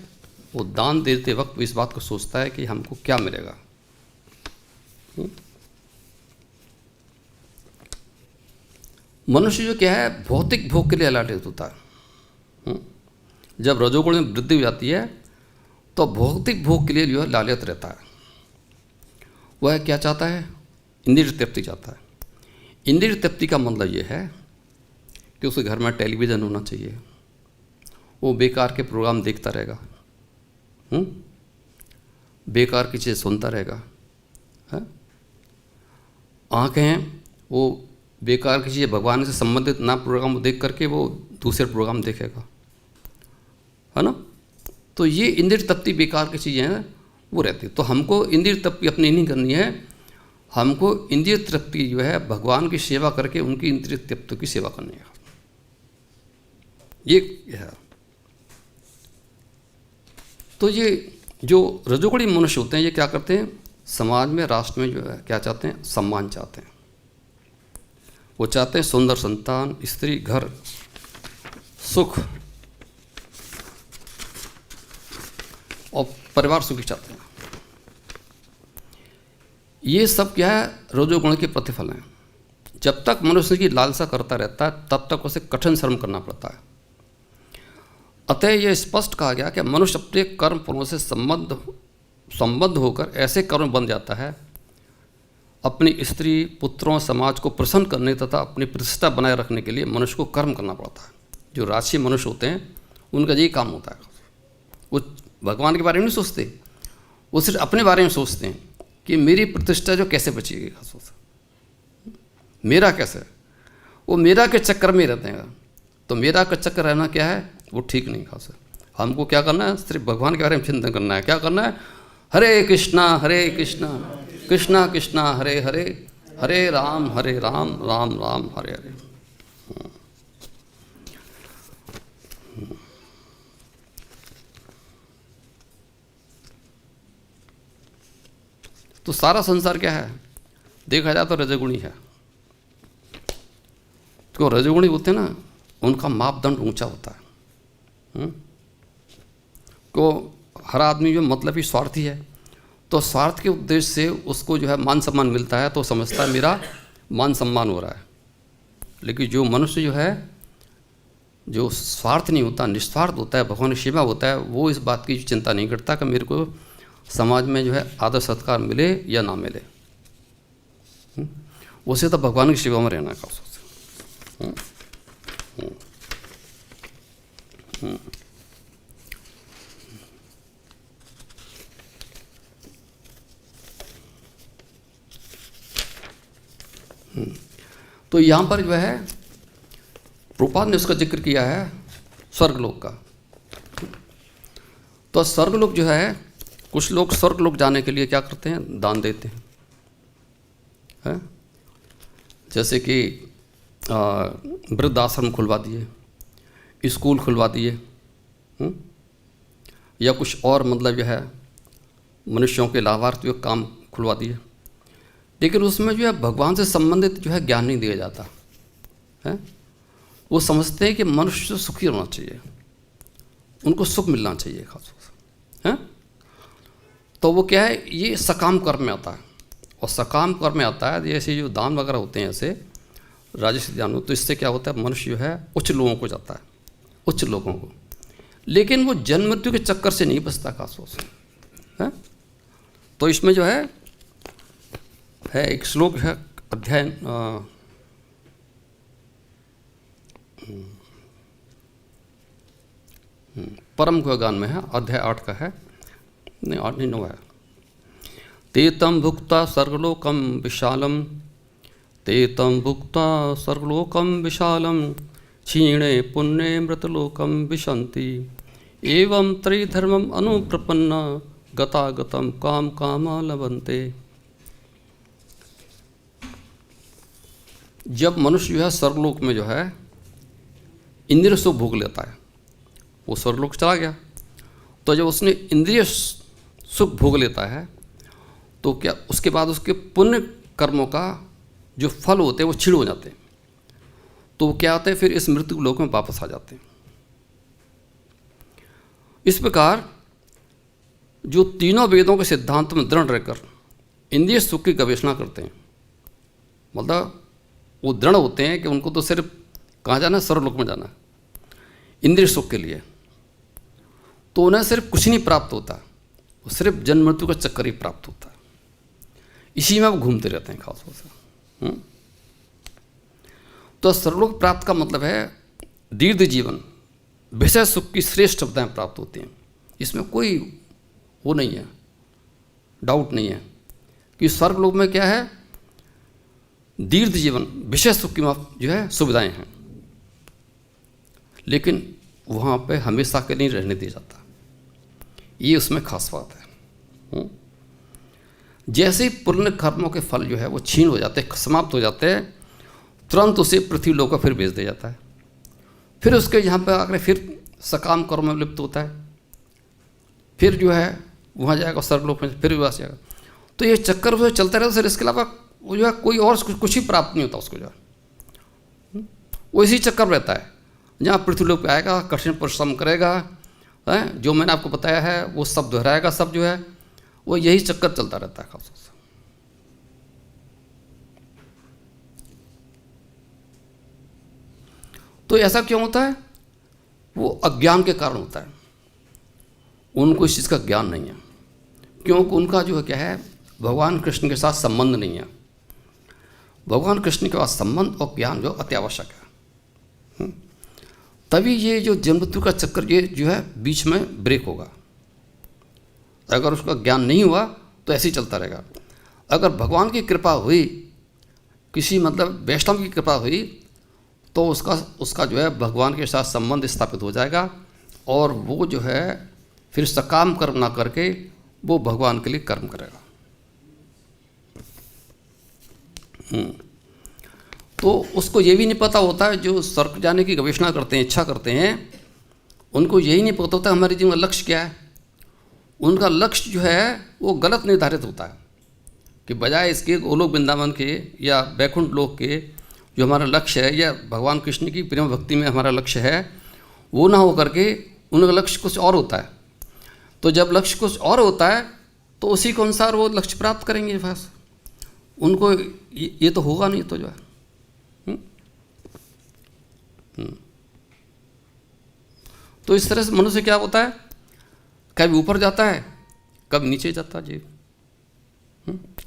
वो दान देते वक्त इस बात को सोचता है कि हमको क्या मिलेगा। मनुष्य जो क्या है, भौतिक भोग के लिए लालचित होता है। जब रजोगुण में वृद्धि हो जाती है तो भौतिक भोग के लिए जो है लालच रहता है। वह क्या चाहता है, इंद्रिय तृप्ति चाहता है। इंद्रिय तृप्ति का मतलब ये है कि उसके घर में टेलीविज़न होना चाहिए, वो बेकार के प्रोग्राम देखता रहेगा, बेकार की चीज़ सुनता रहेगा। आँखें वो बेकार की चीज़ें, भगवान से संबंधित ना प्रोग्राम देख करके वो दूसरे प्रोग्राम देखेगा, है ना। तो ये इंद्रिय तृप्ति बेकार की चीज़ें हैं वो रहती है। तो हमको इंद्रिय तृप्ति अपनी नहीं करनी है, हमको इंद्रिय तृप्ति जो है भगवान की सेवा करके उनकी इंद्रिय तृप्ति की सेवा करनी है। ये है। तो ये जो रजोगुणी मनुष्य होते हैं ये क्या करते हैं, समाज में, राष्ट्र में जो है क्या चाहते हैं, सम्मान चाहते हैं। वो चाहते हैं सुंदर संतान, स्त्री, घर, सुख और परिवार सुखी चाहते हैं। ये सब क्या है, रजोगुण के प्रतिफल हैं। जब तक मनुष्य की लालसा करता रहता है तब तक उसे कठिन श्रम करना पड़ता है। अतः यह स्पष्ट कहा गया कि मनुष्य अपने कर्म फलों से संबद्ध होकर ऐसे कर्म बन जाता है, अपनी स्त्री, पुत्रों, समाज को प्रसन्न करने तथा अपनी प्रतिष्ठा बनाए रखने के लिए मनुष्य को कर्म करना पड़ता है। जो राजसी मनुष्य होते हैं उनका यही काम होता है। वो भगवान के बारे में नहीं सोचते, वो सिर्फ अपने बारे में सोचते हैं कि मेरी प्रतिष्ठा जो कैसे बचेगी, मेरा कैसे, वो मेरा के चक्कर में रहते हैं। तो मेरा का चक्कर रहना क्या है, वो ठीक नहीं खास। हमको क्या करना है, सिर्फ भगवान के बारे में चिंतन करना है। क्या करना है, हरे कृष्णा कृष्णा कृष्णा हरे हरे, हरे राम राम राम हरे हरे। तो सारा संसार क्या है, देखा जाए तो रजोगुणी है। तो रजोगुणी होते हैं ना, उनका मापदंड ऊंचा होता है। को हर आदमी जो मतलब ही स्वार्थी है, तो स्वार्थ के उद्देश्य से उसको जो है मान सम्मान मिलता है तो समझता है मेरा मान सम्मान हो रहा है। लेकिन जो मनुष्य जो है, जो स्वार्थ नहीं होता, निस्वार्थ होता है, भगवान की सेवा होता है, वो इस बात की चिंता नहीं करता कि मेरे को समाज में जो है आदर सत्कार मिले या ना मिले। उसे तो भगवान की सेवा में रहना का सोचते। तो यहाँ पर जो है प्रभुपाद ने उसका जिक्र किया है स्वर्गलोक का। तो स्वर्गलोक जो है, कुछ लोग स्वर्गलोक जाने के लिए क्या करते हैं, दान देते हैं। जैसे कि वृद्धाश्रम खुलवा दिए, स्कूल खुलवा दिए, या कुछ और मतलब जो है मनुष्यों के लाभार्थी काम खुलवा दिए। लेकिन उसमें जो है भगवान से संबंधित जो है ज्ञान नहीं दिया जाता है। वो समझते हैं कि मनुष्य सुखी होना चाहिए, उनको सुख मिलना चाहिए खास है। तो वो क्या है, ये सकाम कर्म में आता है। और सकाम कर्म में आता है जैसे जो दान वगैरह होते हैं, ऐसे राजसी दान। तो इससे क्या होता है, मनुष्य जो है उच्च लोगों को जाता है, उच्च लोगों को। लेकिन वो जन्म मृत्यु के चक्कर से नहीं बचता खास है। तो इसमें जो है एक श्लोक है, अध्याय परम गुणगान में है, अध्याय 8 का है, नहीं 8 नहीं 9 है। ते तम भुक्ता सर्वलोकम विशालम, ते तम भुक्ता सर्वलोकम विशालम, क्षीणे पुण्ये मृतलोकम विशन्ति, एवं त्रैधर्मम अनुप्रपन्ना, गतागतम काम कामा लभन्ते। जब मनुष्य जो है स्वर्गलोक में जो है इंद्रिय सुख भोग लेता है, वो स्वर्गलोक चला गया, तो जब उसने इंद्रिय सुख भोग लेता है तो क्या उसके बाद उसके पुण्य कर्मों का जो फल होते हैं वो क्षीण हो जाते हैं, तो वो क्या होते हैं, फिर इस मृत्यु लोक में वापस आ जाते हैं। इस प्रकार जो तीनों वेदों के सिद्धांत में दृढ़ रहकर इंद्रिय सुख की गवेषणा करते हैं, मतलब वो दृढ़ होते हैं कि उनको तो सिर्फ कहाँ जाना है, स्वर्गलोक में जाना है इंद्रिय सुख के लिए, तो उन्हें सिर्फ कुछ नहीं प्राप्त होता, वो सिर्फ जन्म मृत्यु का चक्कर ही प्राप्त होता है, इसी में वो घूमते रहते हैं खास तौर से। तो स्वर्गलोक प्राप्त का मतलब है दीर्घ जीवन, विषय सुख की श्रेष्ठ अवधाएँ प्राप्त होती हैं। इसमें कोई वो नहीं है, डाउट नहीं है कि स्वर्गलोक में क्या है, दीर्घ जीवन, विषय सुख की जो है सुविधाएं हैं, लेकिन वहाँ पे हमेशा के लिए रहने दिया जाता, ये उसमें खास बात है। जैसे ही पुण्य कर्मों के फल जो है वो क्षीण हो जाते हैं, समाप्त हो जाते हैं, तुरंत उसे पृथ्वी लोक का फिर भेज दिया जाता है, फिर उसके यहाँ पर आकर फिर सकाम कर्म में लिप्त होता है, फिर जो है वहाँ जाएगा स्वर्गलोक में, फिर वापस जाएगा। तो ये चक्कर वो चलता रहता है, इसके अलावा वो जो है कोई और कुछ ही प्राप्त नहीं होता उसको, जो है वो इसी चक्कर में रहता है। जहाँ पृथ्वी लोक पे आएगा, कठिन परिश्रम करेगा, है जो मैंने आपको बताया है वो सब दोहराएगा, सब जो है वो यही चक्कर चलता रहता है खास। तो ऐसा क्यों होता है, वो अज्ञान के कारण होता है, उनको इस चीज़ का ज्ञान नहीं है, क्योंकि उनका जो है क्या है, भगवान कृष्ण के साथ संबंध नहीं है। भगवान कृष्ण के पास संबंध और ज्ञान जो अत्यावश्यक है, तभी ये जो जन्म मृत्यु का चक्कर ये जो है बीच में ब्रेक होगा। अगर उसका ज्ञान नहीं हुआ तो ऐसे ही चलता रहेगा। अगर भगवान की कृपा हुई, किसी मतलब वैष्णव की कृपा हुई, तो उसका जो है भगवान के साथ संबंध स्थापित हो जाएगा, और वो जो है फिर सकाम कर्म ना करके वो भगवान के लिए कर्म करेगा। तो उसको ये भी नहीं पता होता है, जो स्वर्ग जाने की गवेषणा करते हैं, इच्छा करते हैं, उनको यही नहीं पता होता हमारे जीवन का लक्ष्य क्या है। उनका लक्ष्य जो है वो गलत निर्धारित होता है, कि बजाय इसके गोलोक वृंदावन के या वैकुंठ लोक के जो हमारा लक्ष्य है, या भगवान कृष्ण की प्रेम भक्ति में हमारा लक्ष्य है, वो ना हो करके उनका लक्ष्य कुछ और होता है। तो जब लक्ष्य कुछ और होता है तो उसी के अनुसार वो लक्ष्य प्राप्त करेंगे, बस उनको ये तो होगा नहीं, तो जो है तो इस तरह से मनुष्य क्या होता है, कभी ऊपर जाता है, कभी नीचे जाता है जी,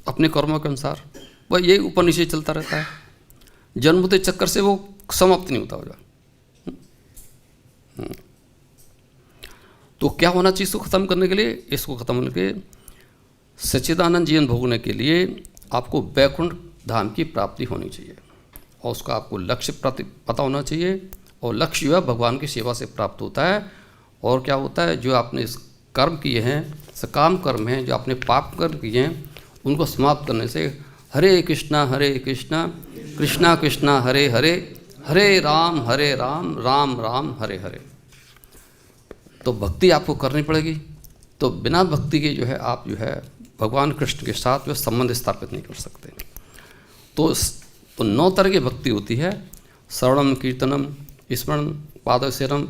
अपने कर्मों के अनुसार वह यही ऊपर नीचे चलता रहता है। जन्म मृत्यु चक्कर से वो समाप्त नहीं होता होगा। तो क्या होना चाहिए इसको खत्म करने के लिए, इसको खत्म होने के सच्चिदानंद जीवन भोगने के लिए आपको वैकुंठ धाम की प्राप्ति होनी चाहिए, और उसका आपको लक्ष्य पता होना चाहिए, और लक्ष्य जो है भगवान की सेवा से प्राप्त होता है। और क्या होता है, जो आपने कर्म किए हैं, सकाम कर्म हैं, जो आपने पाप कर्म किए हैं, उनको समाप्त करने से हरे कृष्णा कृष्णा कृष्णा हरे हरे, हरे राम राम राम हरे हरे। तो भक्ति आपको करनी पड़ेगी। तो बिना भक्ति के जो है आप जो है भगवान कृष्ण के साथ जो संबंध स्थापित नहीं कर सकते। तो 9 तरह की भक्ति होती है, श्रवणम कीर्तनम स्मरण पादसेवनम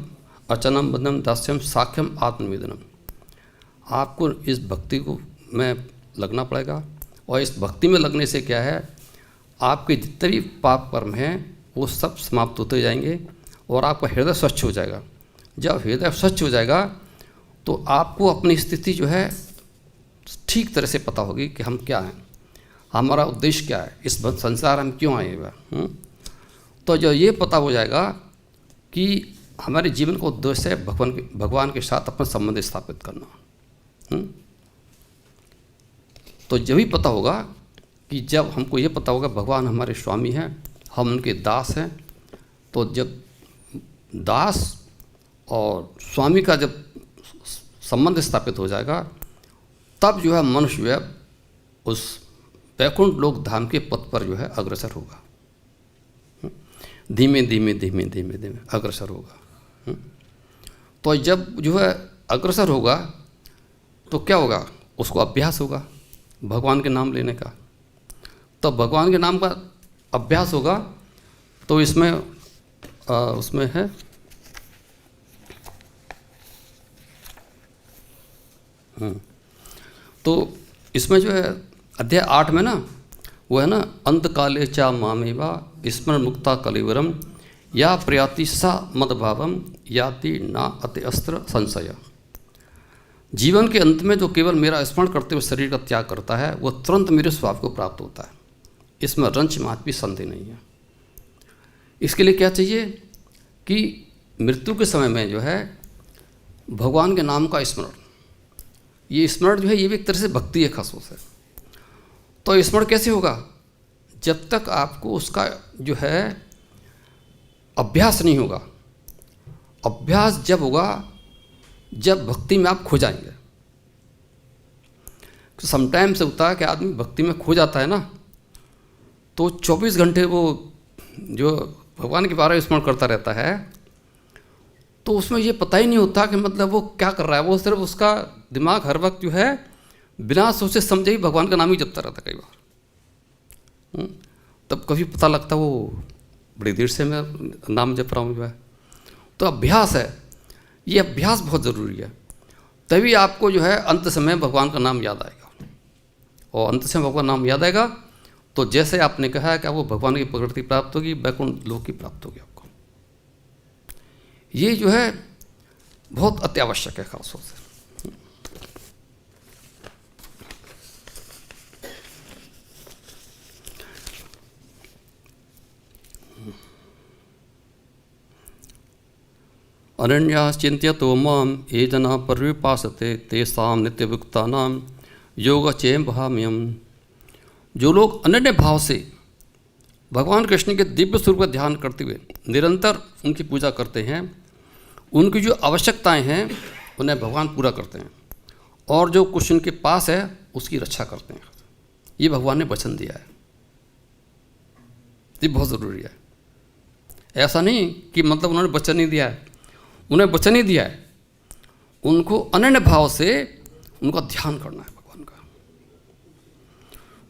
अर्चनम बंदनम दास्यम साख्यम आत्मनिवेदनम। आपको इस भक्ति को में लगना पड़ेगा, और इस भक्ति में लगने से क्या है, आपके जितने भी पाप कर्म हैं वो सब समाप्त होते जाएंगे, और आपका हृदय स्वच्छ हो जाएगा। जब हृदय स्वच्छ हो जाएगा तो आपको अपनी स्थिति जो है ठीक तरह से पता होगी कि हम क्या हैं, हमारा उद्देश्य क्या है, इस संसार हम क्यों आए हुए। तो जो ये पता हो जाएगा कि हमारे जीवन का उद्देश्य है भगवान के साथ अपना संबंध स्थापित करना। तो जब भी पता होगा कि जब हमको ये पता होगा भगवान हमारे स्वामी हैं, हम उनके दास हैं, तो जब दास और स्वामी का जब संबंध स्थापित हो जाएगा, तब जो है मनुष्य जो है उस वैकुंठ लोक धाम के पथ पर जो है अग्रसर होगा। धीमे धीमे धीमे धीमे धीमे अग्रसर होगा। तो जब जो है अग्रसर होगा तो क्या होगा, उसको अभ्यास होगा भगवान के नाम लेने का। तो भगवान के नाम का अभ्यास होगा तो इसमें उसमें है तो इसमें जो है अध्याय 8 में ना वो है ना, अंत काले चा मामेवा स्मरण मुक्ता कलिवरम या प्रयाति सा मदभावम याति ना अति अस्त्र संशय। जीवन के अंत में जो केवल मेरा स्मरण करते हुए शरीर का त्याग करता है वह तुरंत मेरे स्वभाव को प्राप्त होता है, इसमें रंच मात्र भी संदेह नहीं है। इसके लिए क्या चाहिए कि मृत्यु के समय में जो है भगवान के नाम का स्मरण, ये स्मरण जो है ये भी एक तरह से भक्ति है खासतौर से। तो स्मरण कैसे होगा, जब तक आपको उसका जो है अभ्यास नहीं होगा। अभ्यास जब होगा जब भक्ति में आप खो जाएंगे। तो समटाइम से होता है कि आदमी भक्ति में खो जाता है ना, तो 24 घंटे वो जो भगवान के बारे में स्मरण करता रहता है, तो उसमें ये पता ही नहीं होता कि मतलब वो क्या कर रहा है। वो सिर्फ उसका दिमाग हर वक्त जो है बिना सोचे समझे ही भगवान का नाम ही जपता रहता कई बार। तब कभी पता लगता वो बड़ी देर से मैं नाम जप रहा हूँ जो है। तो अभ्यास है, ये अभ्यास बहुत ज़रूरी है, तभी आपको जो है अंत समय भगवान का नाम याद आएगा। और अंत समय भगवान नाम याद आएगा तो जैसे आपने कहा है कि वो भगवान की प्रकृति प्राप्त होगी, वैकुंठ लोक की प्राप्त होगी आपको। ये जो है बहुत अत्यावश्यक है खासतौर से। अनन्याश्चिन्त्यतो मां ये जना पर्युपासते तेषां नित्ययुक्तानां योगक्षेम वहाम्यहम्। जो लोग अनन्य भाव से भगवान कृष्ण के दिव्य स्वरूप का ध्यान करते हुए निरंतर उनकी पूजा करते हैं, उनकी जो आवश्यकताएं हैं उन्हें भगवान पूरा करते हैं, और जो कुछ उनके पास है उसकी रक्षा करते हैं। ये भगवान ने वचन दिया है, ये बहुत ज़रूरी है। ऐसा नहीं कि मतलब उन्होंने वचन नहीं दिया है, उन्हें वचन ही दिया है, उनको अनन्य भाव से उनका ध्यान करना है भगवान का।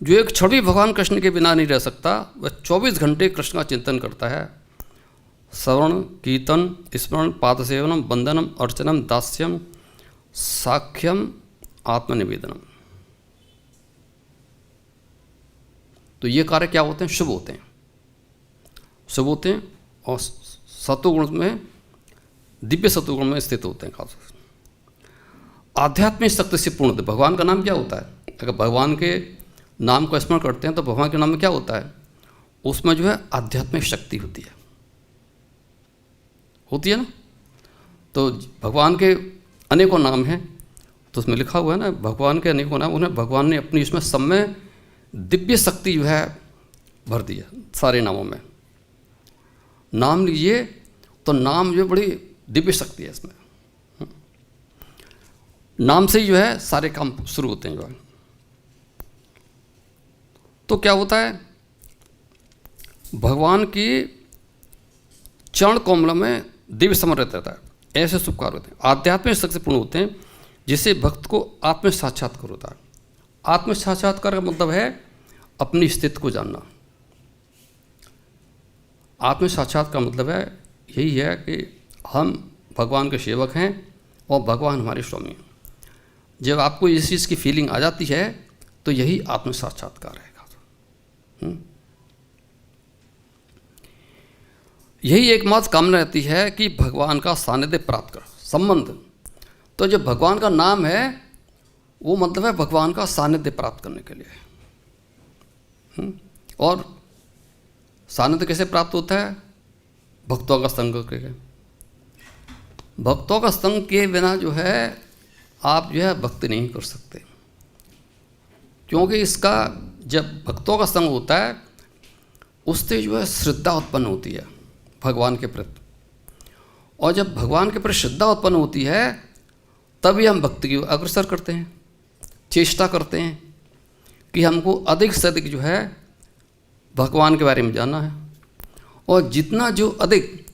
जो एक क्षण भी भगवान कृष्ण के बिना नहीं रह सकता, वह 24 घंटे कृष्ण का चिंतन करता है। श्रवण कीर्तन स्मरण पादसेवनम वंदनम अर्चनम दास्यम साख्यम आत्मनिवेदनम। तो ये कार्य क्या होते हैं, शुभ होते हैं, शुभ होते हैं और सत्वगुण में, दिव्य सत्वगुण में स्थित होते हैं खास। आध्यात्मिक शक्ति से पूर्ण। भगवान का नाम क्या होता है, अगर भगवान के नाम को स्मरण करते हैं तो भगवान के नाम में क्या होता है, उसमें जो है आध्यात्मिक शक्ति होती है ना। तो भगवान के अनेकों नाम हैं, तो उसमें लिखा हुआ है ना भगवान के अनेकों नाम, उन्हें भगवान ने अपनी इसमें सब में दिव्य शक्ति जो है भर दी है। सारे नामों में नाम लीजिए तो नाम जो बड़ी दिव्य शक्ति है इसमें। नाम से ही जो है सारे काम शुरू होते हैं जो है। तो क्या होता है, भगवान की चरण कमल में दिव्य समर्पित रहता है। ऐसे शुभ कार्य होते हैं, आध्यात्मिक शक्ति से पूर्ण होते हैं, जिससे भक्त को आत्म साक्षात्कार होता है। आत्म साक्षात्कार का मतलब है अपनी स्थिति को जानना। आत्म साक्षात्कार का मतलब है यही है कि हम भगवान के सेवक हैं और भगवान हमारे स्वामी हैं। जब आपको इस चीज़ की फीलिंग आ जाती है तो यही आत्म साक्षात्कार है। यही एकमात्र कामना रहती है कि भगवान का सानिध्य प्राप्त कर संबंध। तो जो भगवान का नाम है वो मतलब है भगवान का सानिध्य प्राप्त करने के लिए। और सानिध्य कैसे प्राप्त होता है, भक्तों का संग करके। भक्तों का संग के बिना जो है आप जो है भक्ति नहीं कर सकते, क्योंकि इसका जब भक्तों का संग होता है उससे जो है श्रद्धा उत्पन्न होती है भगवान के प्रति, और जब भगवान के प्रति श्रद्धा उत्पन्न होती है तभी हम भक्ति की ओर अग्रसर करते हैं, चेष्टा करते हैं कि हमको अधिक से अधिक जो है भगवान के बारे में जानना है। और जितना जो अधिक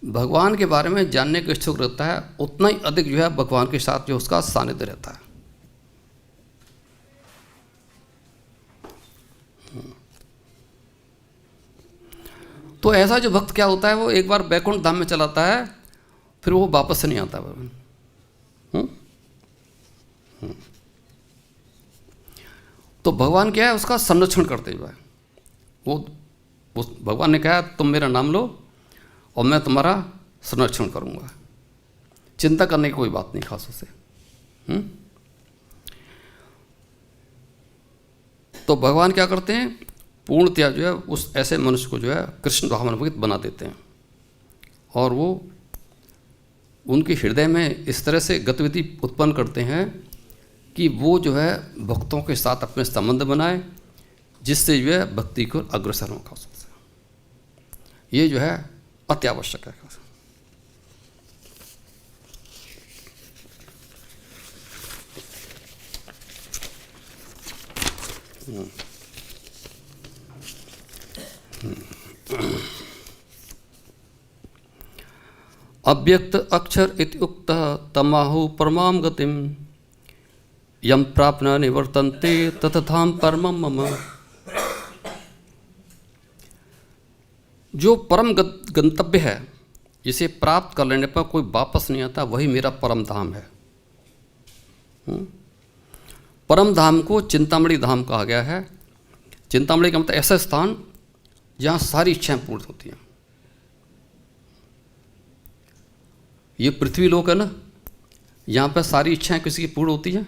भगवान के बारे में जानने के इच्छुक रहता है, उतना ही अधिक जो है भगवान के साथ जो उसका सानिध्य रहता है। तो ऐसा जो भक्त क्या होता है, वो एक बार बैकुंठ धाम में चलाता है, फिर वो वापस नहीं आता। तो भगवान क्या है, उसका संरक्षण करते हुए वो भगवान ने कहा तुम मेरा नाम लो और मैं तुम्हारा संरक्षण करूंगा, चिंता करने की कोई बात नहीं खास उसे। तो भगवान क्या करते हैं, पूर्णतया जो है उस ऐसे मनुष्य को जो है कृष्ण भावनान्वित बना देते हैं, और वो उनके हृदय में इस तरह से गतिविधि उत्पन्न करते हैं कि वो जो है भक्तों के साथ अपने संबंध बनाए, जिससे जो है भक्ति को अग्रसर होगा। ये जो है अति आवश्यक है। अव्यक्त अक्षर इति उक्तः तमाहु परमां गतिम यम प्राप्त न निवर्तन्ते ततथाम परमं मम। जो परम गंतव्य है, जिसे प्राप्त कर लेने पर कोई वापस नहीं आता, वही मेरा परम धाम है। परम धाम को चिंतामणि धाम कहा गया है। चिंतामणि का मतलब ऐसा स्थान जहाँ सारी इच्छाएं पूर्ण होती हैं। ये पृथ्वी लोक है ना, यहाँ पर सारी इच्छाएं किसी की पूर्ण होती हैं?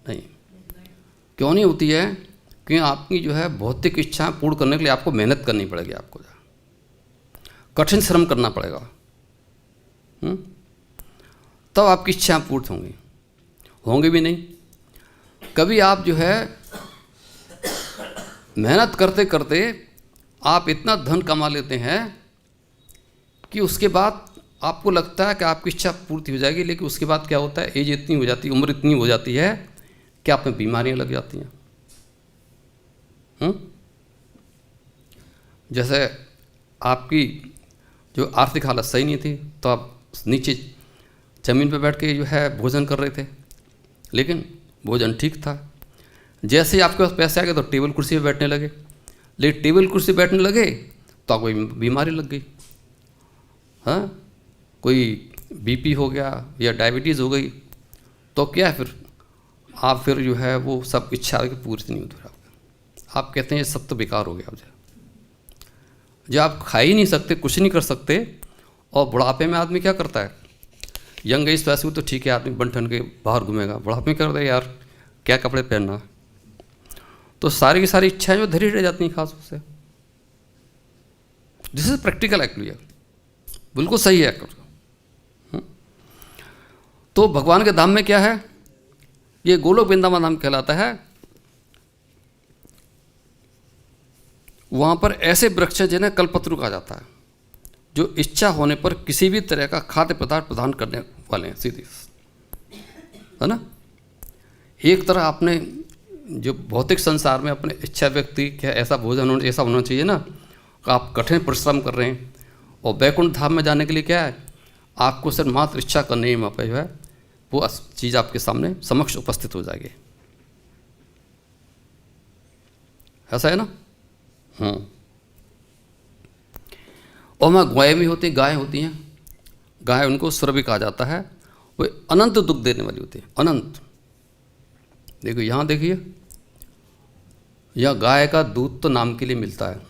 नहीं। क्यों नहीं होती है? कि आपकी जो है भौतिक इच्छाएं पूर्ण करने के लिए आपको मेहनत करनी पड़ेगी, आपको कठिन श्रम करना पड़ेगा, तब आपकी इच्छाएं पूर्ण होंगी भी नहीं। कभी आप जो है मेहनत करते करते आप इतना धन कमा लेते हैं कि उसके बाद आपको लगता है कि आपकी इच्छा पूर्ति हो जाएगी, लेकिन उसके बाद क्या होता है, एज इतनी हो जाती है, उम्र इतनी हो जाती है कि आप में बीमारियां लग जाती हैं। जैसे आपकी जो आर्थिक हालत सही नहीं थी, तो आप नीचे ज़मीन पर बैठ के जो है भोजन कर रहे थे, लेकिन भोजन ठीक था। जैसे ही आपके पास पैसे आ गए तो टेबल कुर्सी पे बैठने लगे, लेकिन टेबल कुर्सी बैठने लगे तो आपको बीमारी लग गई। हाँ, कोई बीपी हो गया या डायबिटीज़ हो गई, तो क्या है फिर आप फिर जो है वो सब इच्छा की पूर्ति नहीं होती। आप कहते हैं ये सब तो बेकार हो गया। अब जब आप खा ही नहीं सकते, कुछ नहीं कर सकते, और बुढ़ापे में आदमी क्या करता है, यंग एज वैसे तो ठीक है, आदमी बन ठन के बाहर घूमेगा, बुढ़ापे में कर दे यार क्या कपड़े पहनना, तो सारी की सारी इच्छाएं जो धरी रह जाती हैं खास उससे। दिस इज प्रैक्टिकल एक्चुअली, बिल्कुल सही है। तो भगवान के धाम में क्या है, ये गोलोक वृंदावन धाम कहलाता है। वहाँ पर ऐसे वृक्ष हैं जिन्हें कल्पतरु कहा जाता है, जो इच्छा होने पर किसी भी तरह का खाद्य पदार्थ प्रदान करने वाले हैं, सीधी, है ना। एक तरह आपने जो भौतिक संसार में अपने इच्छा व्यक्ति क्या ऐसा भोजन ऐसा होना चाहिए ना, आप कठिन परिश्रम कर रहे हैं, और बैकुंठ धाम में जाने के लिए क्या है, आपको सिर्फ मात्र इच्छा करने ही वहाँ पर जो है वो चीज़ आपके सामने समक्ष उपस्थित हो जाएगी। ऐसा है ना। और वहाँ गायें भी होती हैं, गायें होती हैं, गाय उनको सुरभि कहा जाता है। वो अनंत दुख देने वाली होती है, अनंत। देखो यहाँ देखिए, यहाँ गाय का दूध तो नाम के लिए मिलता है।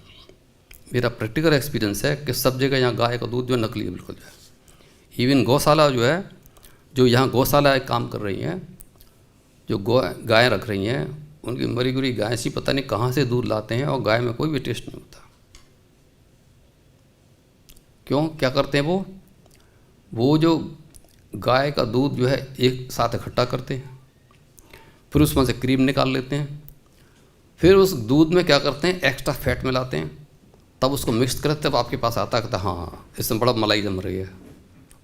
मेरा प्रैक्टिकल एक्सपीरियंस है कि सब जगह यहाँ गाय का दूध जो नकली है बिल्कुल जो है। इवन गौशाला जो है, जो यहाँ गौशाला काम कर रही हैं, जो गाय रख रही हैं, उनकी मरी गुरी गाय सी पता नहीं कहाँ से दूध लाते हैं, और गाय में कोई भी टेस्ट नहीं होता। क्यों, क्या करते हैं वो जो गाय का दूध जो है एक साथ इकट्ठा करते हैं, फिर उसमें से क्रीम निकाल लेते हैं, फिर उस दूध में क्या करते हैं एक्स्ट्रा फैट मिलाते हैं, तब उसको मिक्स करते तब आपके पास आता है, हाँ इसमें बड़ा मलाई जम रही है।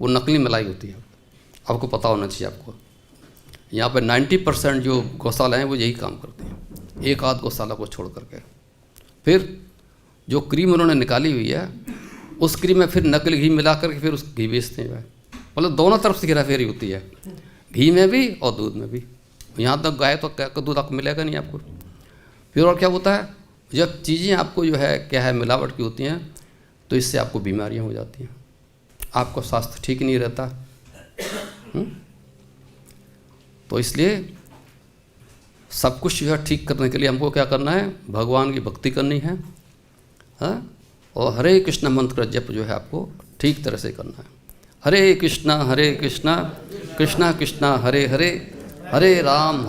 वो नकली मलाई होती है, आपको पता होना चाहिए। आपको यहाँ पर 90% जो गौशाला हैं वो यही काम करते हैं, एक आध गौशाला को छोड़ करके। फिर जो क्रीम उन्होंने निकाली हुई है उस क्रीम में फिर नकली घी मिला करके फिर उस घी बेचते हैं। मतलब दोनों तरफ से हेराफेरी होती है, घी में भी और दूध में भी। यहाँ तक गाय तो दूध आपको मिलेगा नहीं आपको। फिर और क्या होता है, जब चीज़ें आपको जो है क्या है मिलावट की होती हैं तो इससे आपको बीमारियाँ हो जाती हैं, आपका स्वास्थ्य ठीक नहीं रहता। तो इसलिए सब कुछ जो है ठीक करने के लिए हमको क्या करना है, भगवान की भक्ति करनी है, हाँ, और हरे कृष्ण मंत्र का जप जो है आपको ठीक तरह से करना है। हरे कृष्णा कृष्णा कृष्णा हरे हरे, हरे राम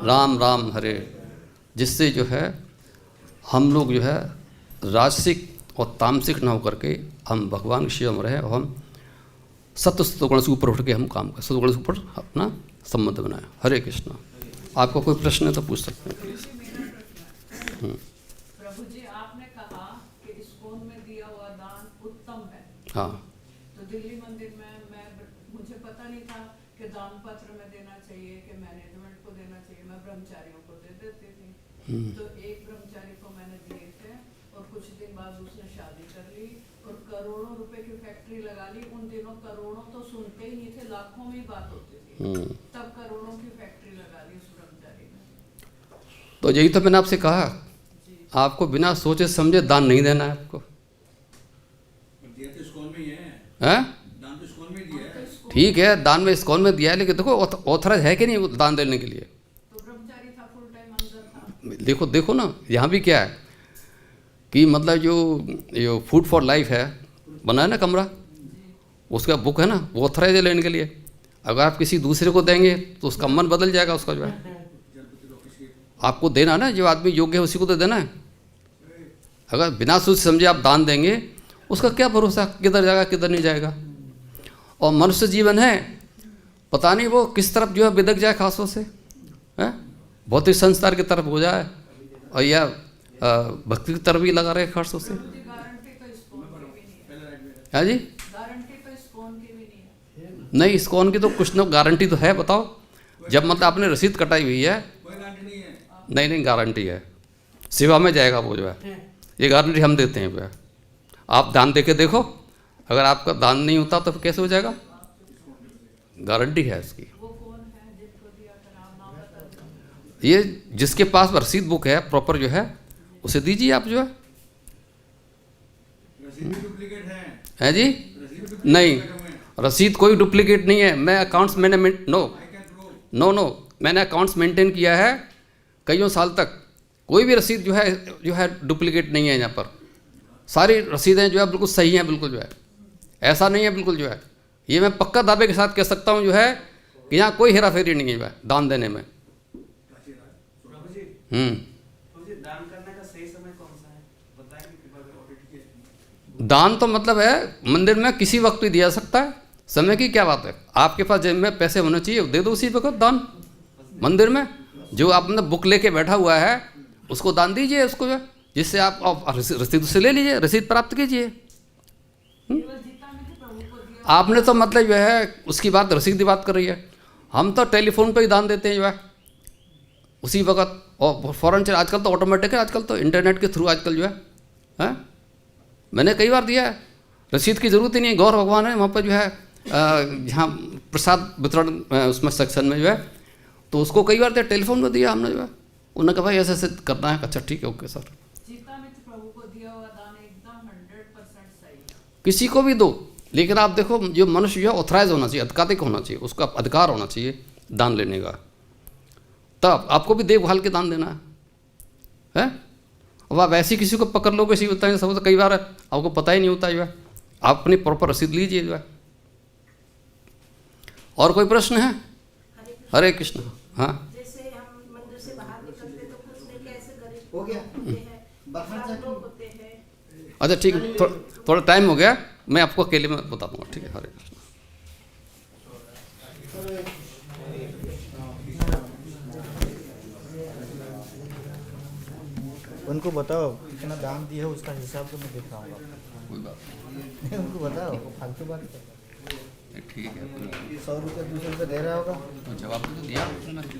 राम राम हरे। जिससे जो है हम लोग जो है राजसिक और तामसिक न होकर के हम भगवान की सेवा में रहें और हम सत्य सत्वगुण से ऊपर उठ के हम काम करें, सत्वगुण से ऊपर अपना संबंध बनाएं। हरे कृष्णा। आपको कोई प्रश्न है तो पूछ सकते हैं प्लीज। प्रभु जी, आपने कहा कि इस्कॉन में दिया हुआ दान उत्तम है। हाँ, तो दिल्ली मंदिर में मुझे पता नहीं था कि दान पत्र में देना चाहिए कि मैनेजमेंट को देना चाहिए। मैं ब्रह्मचारियों को दे देती थी। तो एक ब्रह्मचारी को मैंने दिए थे और कुछ दिन बाद उसने शादी कर ली और करोड़ों रुपए की फैक्ट्री लगा ली। उन दिनों करोड़ों तो सुनते ही नहीं थे, लाखों में ही बात होती थी। तब करोड़ों की फैक्ट्री लगा ली उस ब्रह्मचारी ने। तो यही तो मैंने आपसे कहा, आपको बिना सोचे समझे दान नहीं देना है आपको। ठीक है, दान में इस्कॉन में दिया है, लेकिन देखो ऑथराइज है कि नहीं वो दान देने के लिए। तो ब्रह्मचारी था, फुल टाइम अंदर था। देखो ना, यहाँ भी क्या है कि मतलब जो फूड फॉर लाइफ है बना है ना कमरा, उसका बुक है ना, वो ऑथराइज है लेने के लिए। अगर आप किसी दूसरे को देंगे तो उसका मन बदल जाएगा, उसका जो है आपको देना ना, जो आदमी योग्य है उसी को तो देना है। अगर बिना सोच समझे आप दान देंगे, उसका क्या भरोसा किधर जाएगा किधर नहीं जाएगा। और मनुष्य जीवन है, पता नहीं वो किस तरफ जो है बिदक जाए खासों से, है भौतिक संस्कार की तरफ हो जाए और या भक्ति की तरफ ही लगा रहे खासों से। गारंटी तो इस्कॉन की भी नहीं है। हाँ जी, गारंटी तो इस्कॉन की भी नहीं है। नहीं इस्कॉन की तो कुछ न गारंटी तो है। बताओ, जब मतलब आपने रसीद कटाई हुई है, नहीं गारंटी है, सेवा में जाएगा वो जो है, ये गारंटी हम देते हैं। वो है आप दान दे के देखो, अगर आपका दान नहीं होता तो कैसे हो जाएगा, गारंटी है इसकी। वो कौन है जिनको दिया था, नाम बता दो। ये जिसके पास रसीद बुक है प्रॉपर जो है उसे दीजिए आप जो है। है जी, नहीं रसीद कोई डुप्लीकेट नहीं है। मैं अकाउंट्स मैंने नो मैंने अकाउंट्स मेंटेन किया है कईयों साल तक। कोई भी रसीद जो है डुप्लीकेट नहीं है। यहाँ पर सारी रसीदें जो है बिल्कुल सही हैं, बिल्कुल जो है ऐसा नहीं है, बिल्कुल जो है ये मैं पक्का दावे के साथ कह सकता हूँ जो है कि यहाँ कोई हेरा फेरी नहीं है दान देने में। दान करने का सही समय कौन सा है बताएंगे? दान तो मतलब है मंदिर में किसी वक्त भी दिया सकता है, समय की क्या बात है। आपके पास जेब में पैसे होने चाहिए, दे दो उसी वक्त दान। मंदिर में जो आपने बुक लेके बैठा हुआ है उसको दान दीजिए, उसको जो जिससे आप रसीद उससे ले लीजिए, रसीद प्राप्त कीजिए। आपने तो मतलब जो है उसकी बात रसीद की बात कर रही है, हम तो टेलीफोन पे ही दान देते हैं जो है उसी वक्त। और फ़ौरन चल, आजकल तो ऑटोमेटिक है, आजकल तो इंटरनेट के थ्रू आजकल जो है मैंने कई बार दिया है, रसीद की ज़रूरत ही नहीं है। गौर भगवान है वहाँ पर जो है जहाँ प्रसाद वितरण उसमें सेक्शन में जो है, तो उसको कई बार दिया, टेलीफोन में दिया हमने जो है। उन्होंने कहा भाई ऐसे ऐसे करना है। अच्छा ठीक है, ओके सर। प्रभु को दिया हुआ दान एकदम 100% सही है। किसी को भी दो, लेकिन आप देखो जो मनुष्य जो है ऑथराइज होना चाहिए, अधिकाधिक होना चाहिए, उसका अधिकार होना चाहिए दान लेने का, तब आपको भी देखभाल के दान देना है। अब आप ऐसे किसी को पकड़ लो, किसी बताएंगे सब, तो कई बार आपको पता ही नहीं होता जो है। आप अपनी प्रॉपर रसीद लीजिए जो है। और कोई प्रश्न है? हरे कृष्ण। हाँ, जैसे हम मंदिर से बाहर निकलते तो कुछ लेके ऐसे गरीब हो गया बाहर लोग होते हैं। अच्छा ठीक है, थोड़ा टाइम हो गया, मैं आपको अकेले में बता दूंगा। ठीक है, हरे कृष्ण। उनको बताओ कितना दाम दिया है, उसका हिसाब तो मैं दिखाऊंगा। कोई बात नहीं उनको बताओ, फालतू बात नहीं, ठीक है। 100 रुपये 200 रुपये दे रहा होगा। जवाब तो दिया।